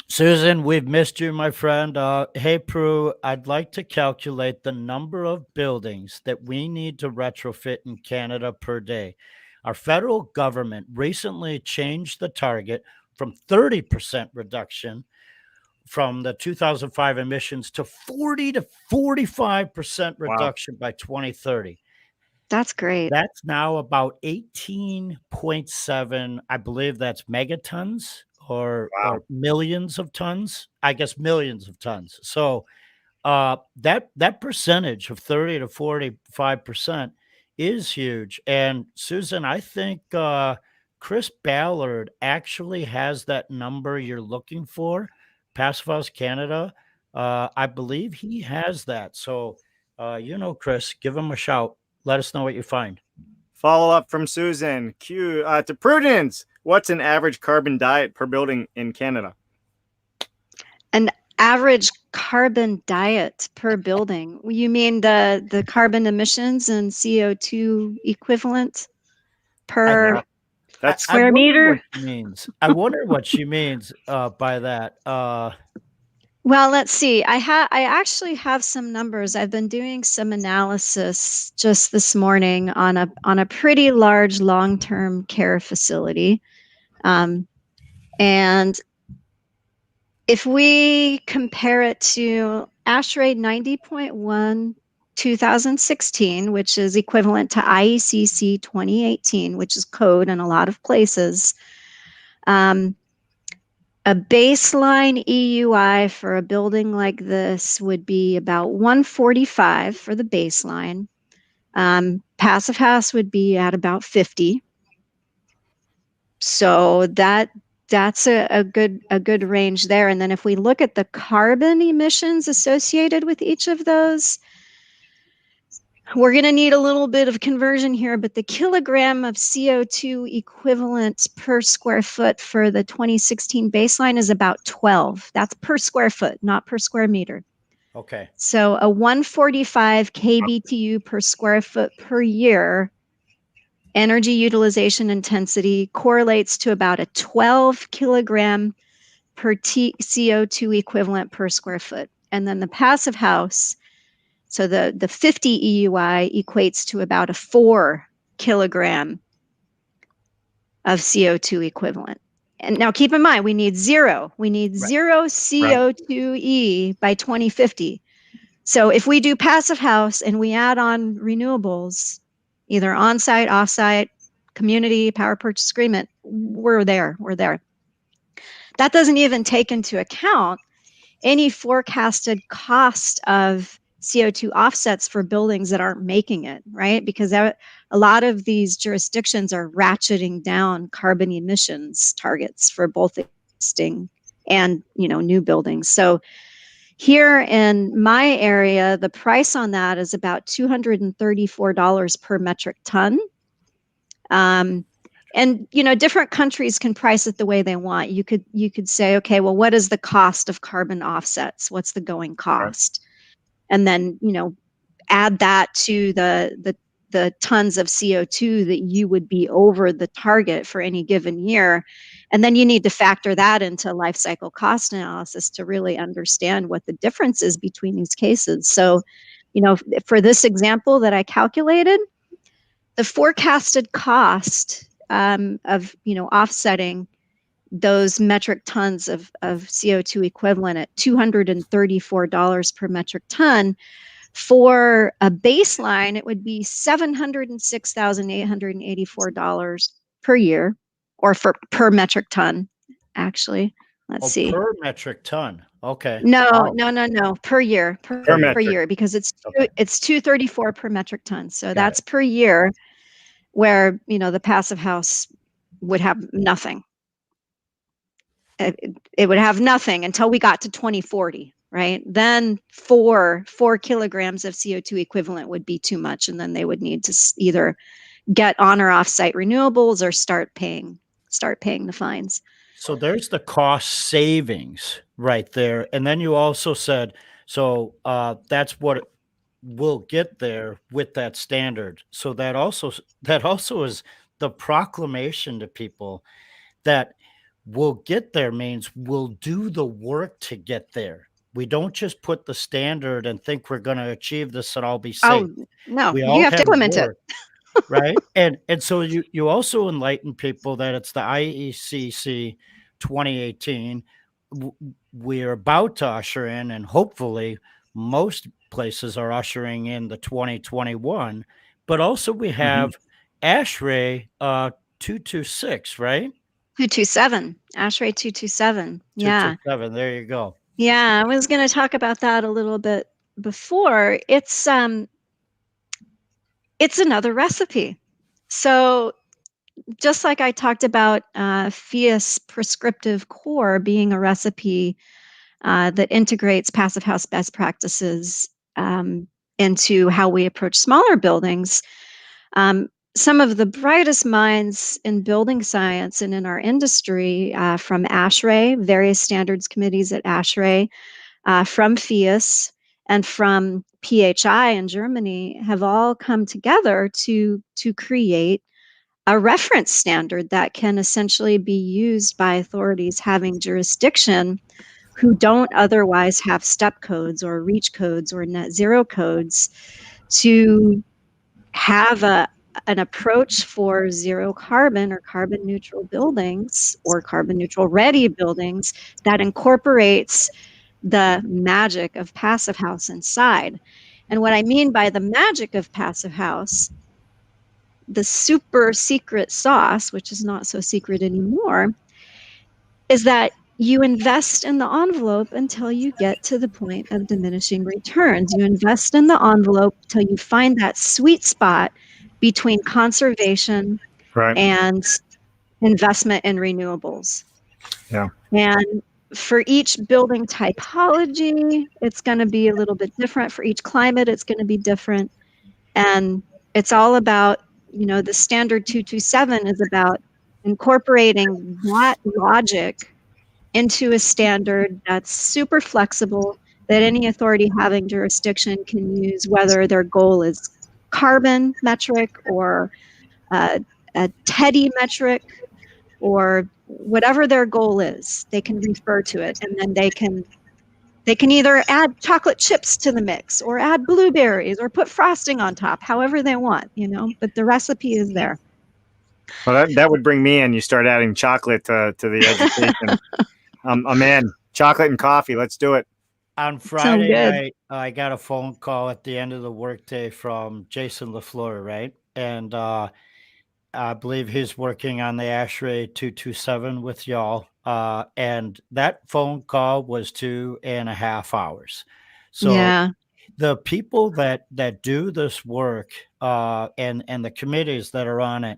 Susan, we've missed you, my friend. Hey, Prue, I'd like to calculate the number of buildings that we need to retrofit in Canada per day. Our federal government recently changed the target from 30% reduction from the 2005 emissions to 40 to 45% reduction by 2030. That's great. That's now about 18.7, I believe that's megatons or millions of tons. I guess millions of tons. So that percentage of 30 to 45% is huge. And Susan, I think Chris Ballard actually has that number you're looking for, Passive House Canada. I believe he has that. So, Chris, give him a shout. Let us know what you find. Follow up from Susan. To Prudence. What's an average carbon diet per building in Canada? An average carbon diet per building. You mean the carbon emissions and CO2 equivalent per square meter? I wonder what she means by that. Well, let's see. I actually have some numbers. I've been doing some analysis just this morning on a pretty large long-term care facility, and if we compare it to ASHRAE 90.1 2016, which is equivalent to IECC 2018, which is code in a lot of places, a baseline EUI for a building like this would be about 145 for the baseline. Passive House would be at about 50. So that's a good range there. And then if we look at the carbon emissions associated with each of those, we're going to need a little bit of conversion here, but the kilogram of CO2 equivalent per square foot for the 2016 baseline is about 12. That's per square foot, not per square meter. Okay. So a 145 kBTU per square foot per year energy utilization intensity correlates to about a 12 kilogram per CO2 equivalent per square foot. And then the Passive House, so the 50 EUI equates to about a 4 kilogram of CO2 equivalent. And now keep in mind, we need zero. We need zero CO2e by 2050. So if we do Passive House and we add on renewables, either on-site, off-site, community, power purchase agreement, we're there. That doesn't even take into account any forecasted cost of CO2 offsets for buildings that aren't making it, right? Because a lot of these jurisdictions are ratcheting down carbon emissions targets for both existing and new buildings. So here in my area, the price on that is about $234 per metric ton. And different countries can price it the way they want. You could say, okay, well, what is the cost of carbon offsets? What's the going cost? And then add that to the tons of CO2 that you would be over the target for any given year. And then you need to factor that into life cycle cost analysis to really understand what the difference is between these cases. So, for this example that I calculated, the forecasted cost of offsetting those metric tons of CO2 equivalent at $234 per metric ton For a baseline, it would be $706,884 per year, or per metric ton, actually. Let's see. Per metric ton. Okay. No, Wow. no. Per year. Per metric. year, because it's Okay. it's 234 per metric ton. So Got that's per year, where the passive house would have nothing. It would have nothing until we got to 2040, right? Then 4 kilograms of CO2 equivalent would be too much, and then they would need to either get on or off site renewables or start paying the fines. So there's the cost savings right there. And then you also said, so that's what we'll get there with that standard. So that also is the proclamation to people that we'll get there means we'll do the work to get there. We don't just put the standard and think we're going to achieve this and all be safe. Oh, no, We you all have to implement it. Right. And so you also enlighten people that it's the IECC 2018. We're about to usher in, and hopefully most places are ushering in the 2021, but also we have ASHRAE 226, right? 227, ASHRAE 227. Yeah. 227. There you go. Yeah, I was going to talk about that a little bit before. It's another recipe. So just like I talked about PHIUS prescriptive core being a recipe that integrates passive house best practices into how we approach smaller buildings, some of the brightest minds in building science and in our industry, from ASHRAE, various standards committees at ASHRAE, from PHIUS, and from PHI in Germany, have all come together to create a reference standard that can essentially be used by authorities having jurisdiction who don't otherwise have step codes or reach codes or net zero codes, to have an approach for zero carbon or carbon neutral buildings or carbon neutral ready buildings that incorporates the magic of passive house inside. And what I mean by the magic of passive house, the super secret sauce, which is not so secret anymore, is that you invest in the envelope until you get to the point of diminishing returns. You invest in the envelope till you find that sweet spot between conservation and investment in renewables. Yeah. And for each building typology, it's going to be a little bit different. For each climate, it's going to be different. And it's all about, the standard 227 is about incorporating that logic into a standard that's super flexible, that any authority having jurisdiction can use, whether their goal is carbon metric or a TEDI metric, or whatever their goal is, they can refer to it, and then they can either add chocolate chips to the mix or add blueberries or put frosting on top, however they want, but the recipe is there. Well, that would bring me in. You start adding chocolate to the education. I'm in. Chocolate and coffee. Let's do it. On Friday night, I got a phone call at the end of the workday from Jason LaFleur, right? And I believe he's working on the ASHRAE 227 with y'all. And that phone call was 2.5 hours. So yeah. The people that do this work and the committees that are on it,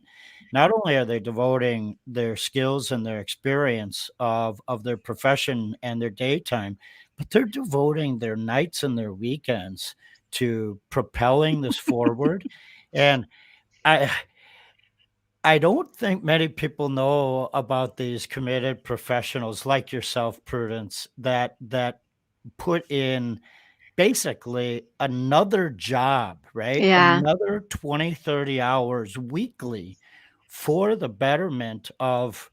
not only are they devoting their skills and their experience of their profession and their daytime, but they're devoting their nights and their weekends to propelling this forward. And I don't think many people know about these committed professionals like yourself, Prudence, that put in basically another job, right? Yeah. Another 20, 30 hours weekly for the betterment of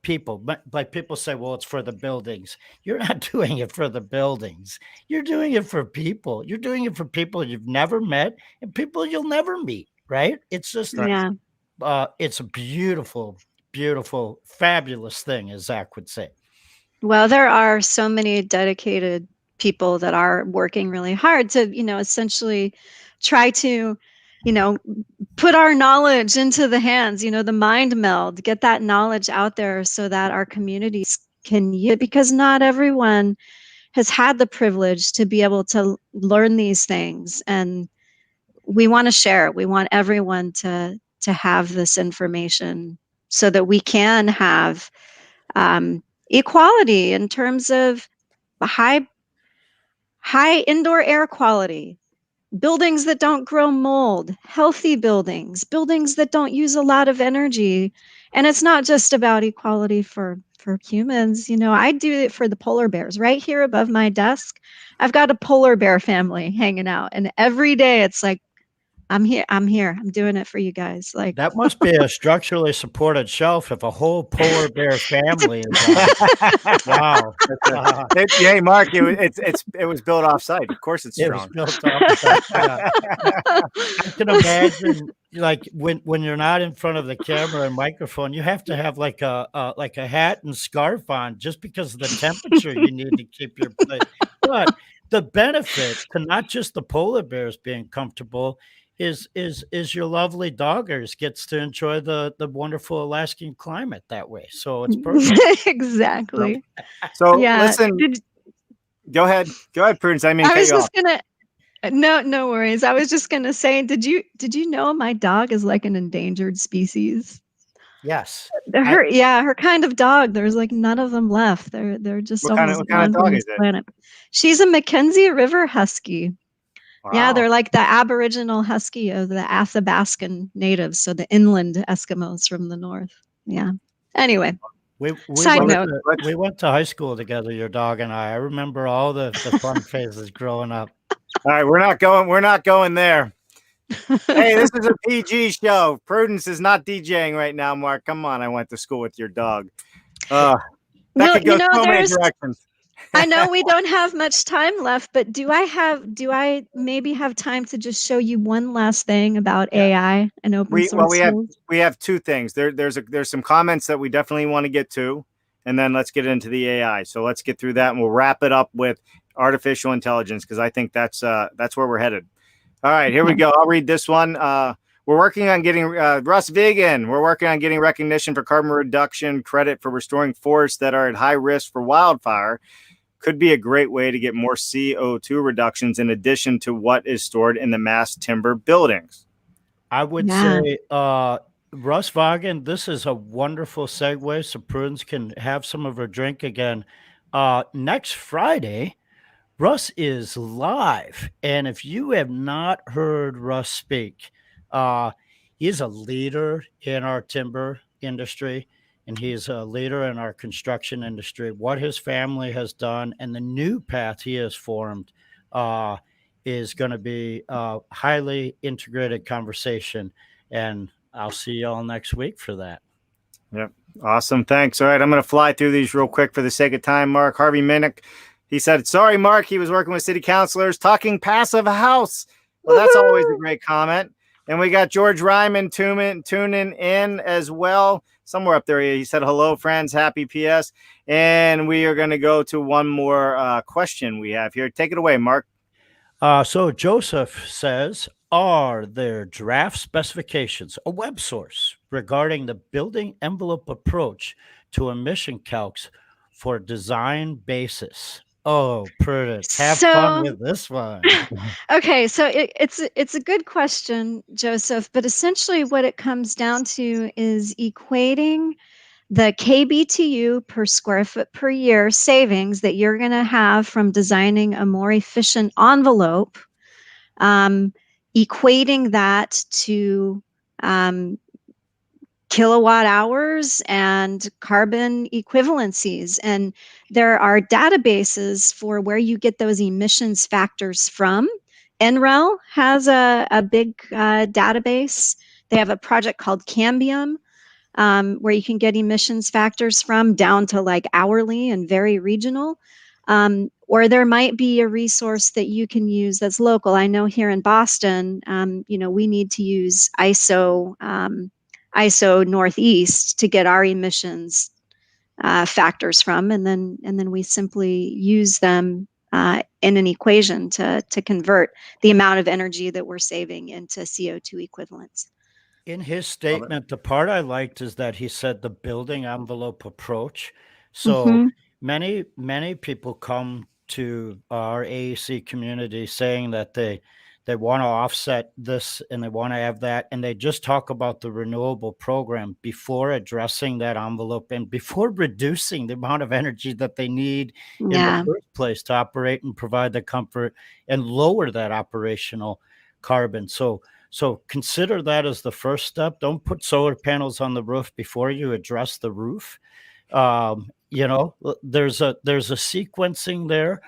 people. But like people say, well, it's for the buildings. You're not doing it for the buildings. You're doing it for people. You're doing it for people you've never met and people you'll never meet, right? It's just, it's a beautiful, beautiful, fabulous thing, as Zach would say. Well, there are so many dedicated people that are working really hard to, essentially try to, put our knowledge into the hands, the mind meld, get that knowledge out there so that our communities can use it, because not everyone has had the privilege to be able to learn these things. And we want to share it. We want everyone to have this information so that we can have equality in terms of high indoor air quality, buildings that don't grow mold, healthy buildings, buildings that don't use a lot of energy. And it's not just about equality for humans. I do it for the polar bears. Right here above my desk, I've got a polar bear family hanging out. And every day it's like, I'm here. I'm doing it for you guys. Like, that must be a structurally supported shelf if a whole polar bear family is on. Wow. Hey, Mark, it was built off site. Of course, it's strong. It was built off site. Yeah. I can imagine, like when you're not in front of the camera and microphone, you have to have like a hat and scarf on just because of the temperature you need to keep your place. But the benefit to not just the polar bears being comfortable is your lovely doggers gets to enjoy the wonderful Alaskan climate that way. So it's perfect. Exactly. So Yeah. listen, go ahead, Prudence. I was just gonna. No worries. I was just gonna say, did you know my dog is like an endangered species? Yes. Her kind of dog. There's like none of them left. They're just What kind of dog is it? Planet. She's a Mackenzie River Husky. Wow. Yeah, they're like the Aboriginal Husky of the Athabascan natives, so the inland Eskimos from the north. Yeah. Anyway, side note. We went to high school together, your dog and I. I remember all the fun phases growing up. All right, we're not going there. Hey, this is a PG show. Prudence is not DJing right now, Mark. Come on, I went to school with your dog. That could go so many directions. I know we don't have much time left, but do I maybe have time to just show you one last thing about AI and open source tools? We have two things. There's some comments that we definitely want to get to, and then let's get into the AI. So let's get through that, and we'll wrap it up with artificial intelligence, because I think that's where we're headed. All right, here we go. I'll read this one. We're working on getting Russ Vegan. We're working on getting recognition for carbon reduction credit for restoring forests that are at high risk for wildfire. Could be a great way to get more CO2 reductions in addition to what is stored in the mass timber buildings. I would say, Russ Vaughan, this is a wonderful segue so Prudence can have some of her drink again. Next Friday, Russ is live. And if you have not heard Russ speak, he's a leader in our timber industry. And he's a leader in our construction industry. What his family has done and the new path he has formed is going to be a highly integrated conversation. And I'll see you all next week for that. Yep. Awesome. Thanks. All right. I'm going to fly through these real quick for the sake of time. Mark Harvey Minnick, he said, sorry, Mark, he was working with city councilors talking passive house. Well, that's always a great comment. And we got George Ryman tuning in as well. Somewhere up there, he said, hello, friends, happy PS. And we are going to go to one more question we have here. Take it away, Mark. So Joseph says, are there draft specifications, a web source regarding the building envelope approach to emission calcs for design basis? Oh, Prudence, have fun with this one. Okay, so it's a good question, Joseph, but essentially what it comes down to is equating the KBTU per square foot per year savings that you're going to have from designing a more efficient envelope, equating that to kilowatt hours and carbon equivalencies. And there are databases for where you get those emissions factors from. NREL has a big database. They have a project called Cambium, where you can get emissions factors from down to like hourly and very regional. Or there might be a resource that you can use that's local. I know here in Boston, we need to use ISO Northeast to get our emissions factors from, and then we simply use them in an equation to convert the amount of energy that we're saving into CO2 equivalents. In his statement, the part I liked is that he said the building envelope approach. So many people come to our AEC community saying that they want to offset this and they want to have that, and they just talk about the renewable program before addressing that envelope and before reducing the amount of energy that they need in the first place to operate and provide the comfort and lower that operational carbon. So consider that as the first step. Don't put solar panels on the roof before you address the roof. You know, there's a sequencing there.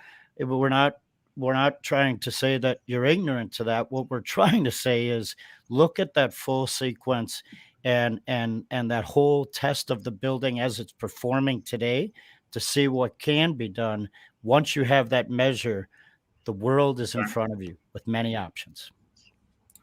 We're not trying to say that you're ignorant to that. What we're trying to say is look at that full sequence and that whole test of the building as it's performing today to see what can be done. Once you have that measure, the world is in front of you with many options.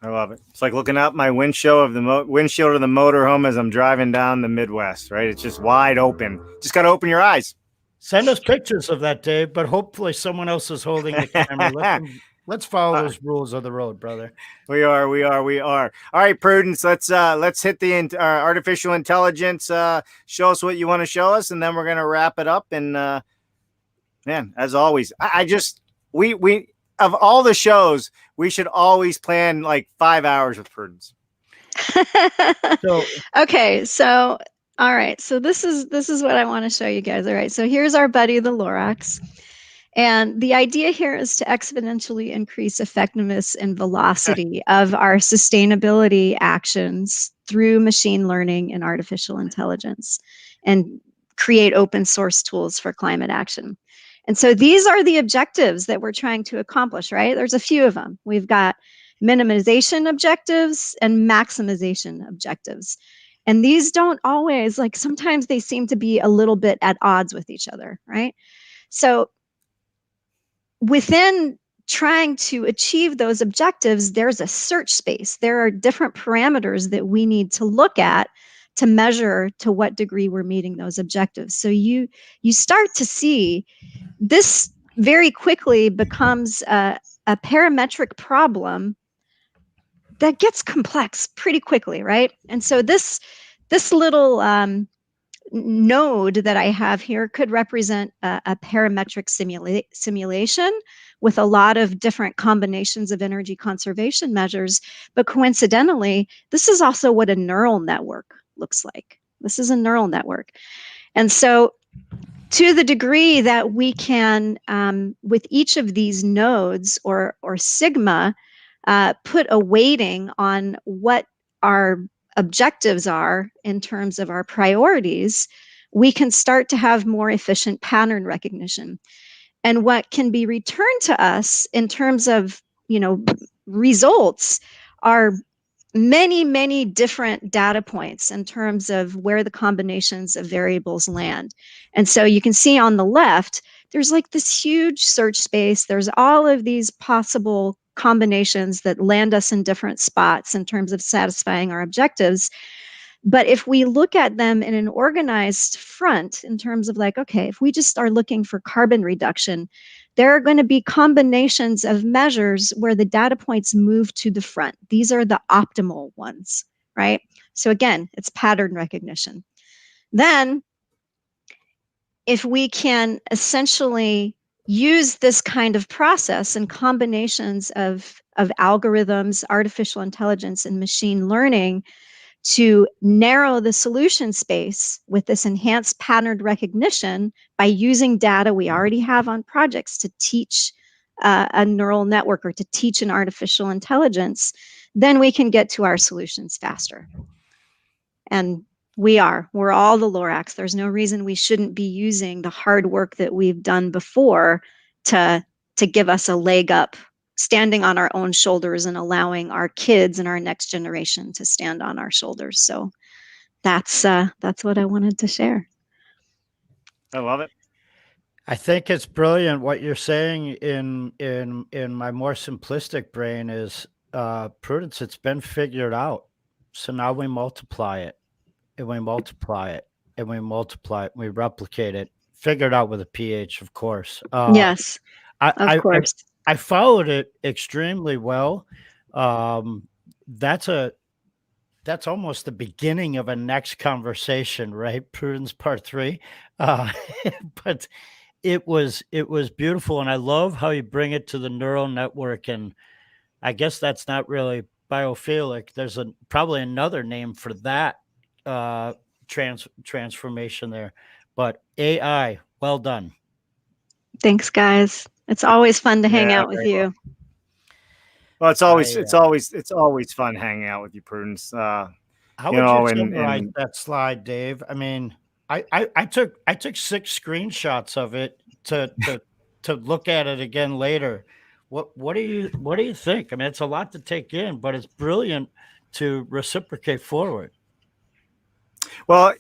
I love it. It's like looking out my windshield of the motorhome as I'm driving down the Midwest, right? It's just wide open. Just got to open your eyes. Send us pictures of that, Dave, but hopefully someone else is holding the camera. Let's follow those rules of the road, brother. We are. All right, Prudence, let's hit the artificial intelligence. Show us what you want to show us, and then we're going to wrap it up. And man, as always, we of all the shows, we should always plan like 5 hours with Prudence. Okay, so all right, so this is what I want to show you guys. All right, so here's our buddy, the Lorax. And the idea here is to exponentially increase effectiveness and velocity of our sustainability actions through machine learning and artificial intelligence and create open source tools for climate action. And so these are the objectives that we're trying to accomplish, right? There's a few of them. We've got minimization objectives and maximization objectives. And these don't always, like sometimes they seem to be a little bit at odds with each other, right? So within trying to achieve those objectives, there's a search space. There are different parameters that we need to look at to measure to what degree we're meeting those objectives. So you start to see this very quickly becomes a parametric problem that gets complex pretty quickly, right? And so this little node that I have here could represent a parametric simulation with a lot of different combinations of energy conservation measures. But coincidentally, this is also what a neural network looks like. This is a neural network. And so to the degree that we can, with each of these nodes or sigma, put a weighting on what our objectives are in terms of our priorities, we can start to have more efficient pattern recognition. And what can be returned to us in terms of, results are many, many different data points in terms of where the combinations of variables land. And so you can see on the left, there's like this huge search space. There's all of these possible combinations that land us in different spots in terms of satisfying our objectives. But if we look at them in an organized front in terms of like, okay, if we just are looking for carbon reduction, there are going to be combinations of measures where the data points move to the front. These are the optimal ones, right? So again, it's pattern recognition. Then if we can essentially use this kind of process and combinations of algorithms, artificial intelligence, and machine learning to narrow the solution space with this enhanced pattern recognition by using data we already have on projects to teach a neural network or to teach an artificial intelligence, then we can get to our solutions faster. And we're all the Lorax. There's no reason we shouldn't be using the hard work that we've done before to give us a leg up, standing on our own shoulders and allowing our kids and our next generation to stand on our shoulders. So that's what I wanted to share. I love it. I think it's brilliant what you're saying in my more simplistic brain is Prudence, it's been figured out. So now we multiply it and we multiply it and we multiply it, and we replicate it, figured out with a PH, of course. Yes. Of course. I followed it extremely well. That's almost the beginning of a next conversation, right? Prudence part 3. But it was beautiful, and I love how you bring it to the neural network. And I guess that's not really biophilic. There's probably another name for that transformation there. But AI, well done. Thanks, guys. It's always fun to hang Yeah, out with you. Well, it's always fun hanging out with you, Prudence. How would you summarize that slide, Dave? I mean, I took 6 screenshots of it to look at it again later. What do you think? I mean, it's a lot to take in, but it's brilliant to reciprocate forward. Well,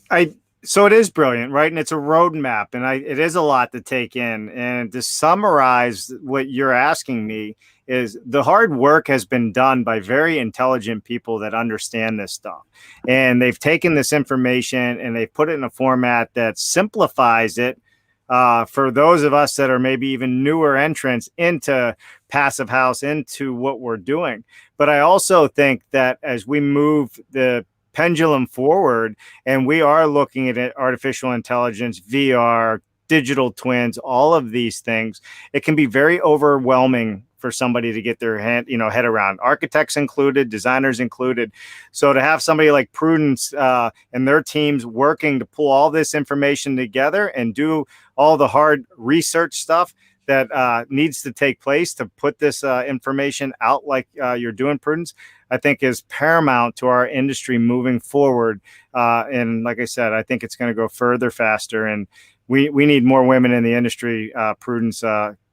so it is brilliant, right? And it's a roadmap, and it is a lot to take in. And to summarize what you're asking me is the hard work has been done by very intelligent people that understand this stuff. And they've taken this information and they've put it in a format that simplifies it for those of us that are maybe even newer entrants into Passive House, into what we're doing. But I also think that as we move the pendulum forward and we are looking at artificial intelligence, VR, digital twins, all of these things, it can be very overwhelming for somebody to get their head around, architects included, designers included. So to have somebody like Prudence and their teams working to pull all this information together and do all the hard research stuff that needs to take place to put this information out like you're doing, Prudence, I think is paramount to our industry moving forward. And like I said, I think it's going to go further, faster. And we need more women in the industry, Prudence.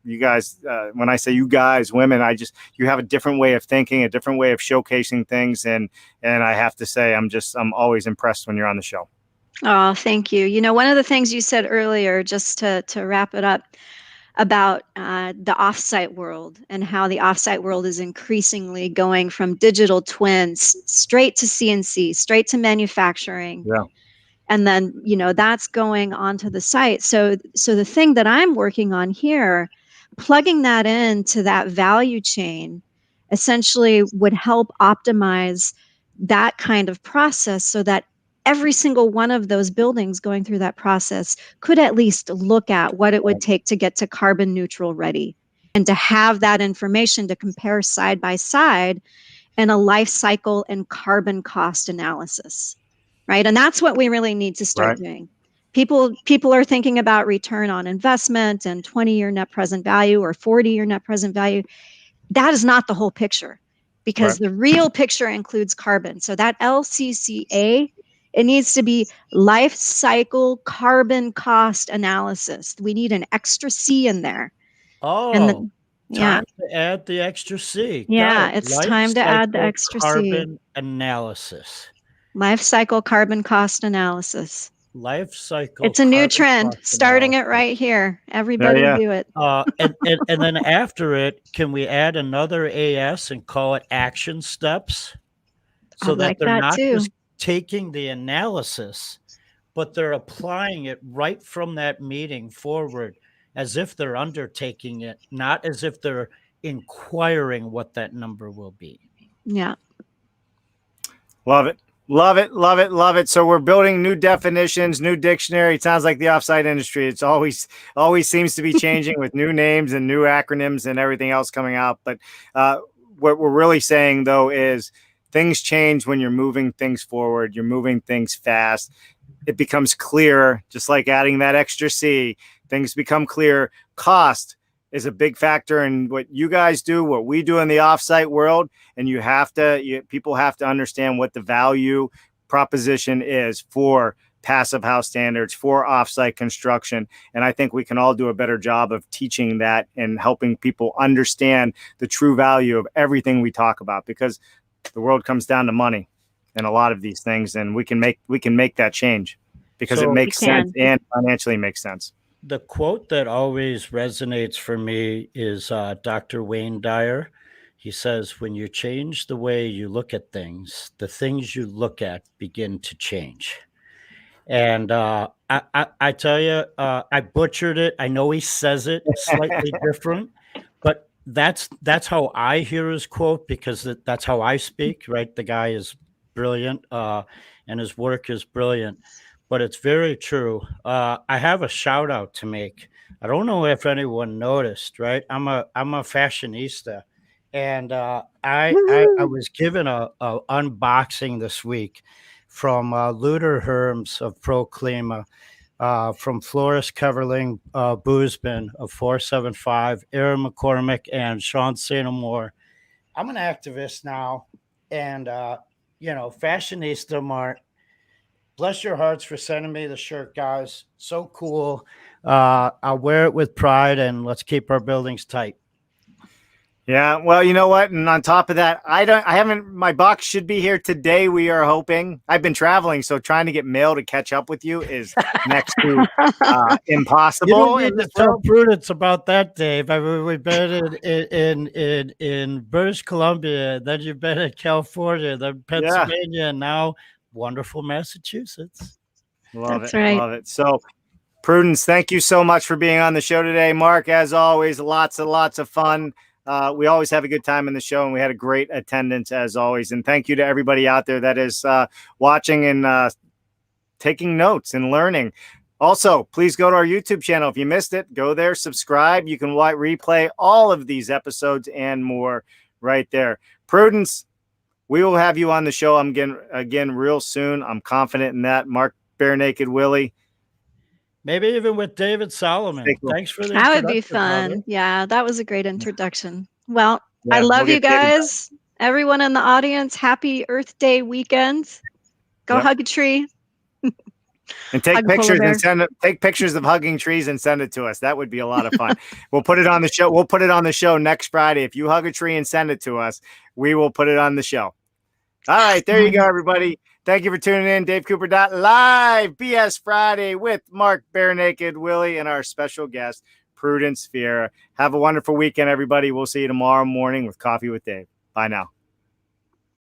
You guys, when I say you guys, women, you have a different way of thinking, a different way of showcasing things. And I have to say, I'm always impressed when you're on the show. Oh, thank you. You know, one of the things you said earlier, just to wrap it up, about the offsite world and how the offsite world is increasingly going from digital twins straight to CNC, straight to manufacturing. Yeah. And then, that's going onto the site. So the thing that I'm working on here, plugging that into that value chain, essentially would help optimize that kind of process so that every single one of those buildings going through that process could at least look at what it would take to get to carbon neutral ready, and to have that information to compare side by side in a life cycle and carbon cost analysis, right? And that's what we really need to start doing. People are thinking about return on investment and 20-year net present value or 40-year net present value. That is not the whole picture, because the real picture includes carbon. So that LCCA, it needs to be life cycle carbon cost analysis. We need an extra C in there. Oh, time to add the extra C. Yeah, it's time to add the extra C. Carbon analysis. Life cycle carbon cost analysis. Life cycle. It's a new trend. Starting it right here. Everybody do it. And then after it, can we add another AS and call it action steps? So that they're not just taking the analysis, but they're applying it right from that meeting forward, as if they're undertaking it, not as if they're inquiring what that number will be. Yeah. Love it. Love it. Love it. Love it. So we're building new definitions, new dictionary. It sounds like the offsite industry. It's always seems to be changing with new names and new acronyms and everything else coming out. But what we're really saying, though, is things change when you're moving things forward. You're moving things fast. It becomes clear, just like adding that extra C, things become clear. Cost is a big factor in what you guys do, what we do in the offsite world. And people have to understand what the value proposition is for Passive House standards, for offsite construction. And I think we can all do a better job of teaching that and helping people understand the true value of everything we talk about, because the world comes down to money and a lot of these things, and we can make that change because it makes sense and financially makes sense. The quote that always resonates for me is Dr. Wayne Dyer. He says, when you change the way you look at things, the things you look at begin to change. And I tell you, I butchered it. I know he says it slightly different, that's how I hear his quote, because that's how I speak, right? The guy is brilliant, and his work is brilliant, but it's very true. I have a shout out to make. I don't know if anyone noticed, right? I'm a fashionista, and I was given a unboxing this week from Luder Herms of Pro Klima, from Floris Coverling Boozman of 475, Aaron McCormick, and Sean Santamore. I'm an activist now, and fashionista, Mark. Bless your hearts for sending me the shirt, guys. So cool. I'll wear it with pride, and let's keep our buildings tight. Yeah, well, you know what? And on top of that, my box should be here today. We are hoping. I've been traveling, so trying to get mail to catch up with you is next to impossible. You don't need to tell Prudence about that, Dave. I mean, we've been in British Columbia, then you've been in California, then Pennsylvania, and now wonderful Massachusetts. That's right. Love it. So, Prudence, thank you so much for being on the show today. Mark, as always, lots and lots of fun. We always have a good time in the show, and we had a great attendance as always. And thank you to everybody out there that is watching and taking notes and learning. Also, please go to our YouTube channel. If you missed it, go there, subscribe. You can replay all of these episodes and more right there. Prudence, we will have you on the show again real soon. I'm confident in that. Mark Bare Naked Willie. Maybe even with David Solomon. Thanks for that would be fun. Brother. Yeah, that was a great introduction. Well, I love you guys. Everyone in the audience, happy Earth Day weekend. Go hug a tree. And take pictures and take pictures of hugging trees and send it to us. That would be a lot of fun. We'll put it on the show. We'll put it on the show next Friday. If you hug a tree and send it to us, we will put it on the show. All right, there you go, everybody. Thank you for tuning in. DaveCooper.live, BS Friday with Mark Bare Naked Willie and our special guest, Prudence Ferreira. Have a wonderful weekend, everybody. We'll see you tomorrow morning with Coffee with Dave. Bye now.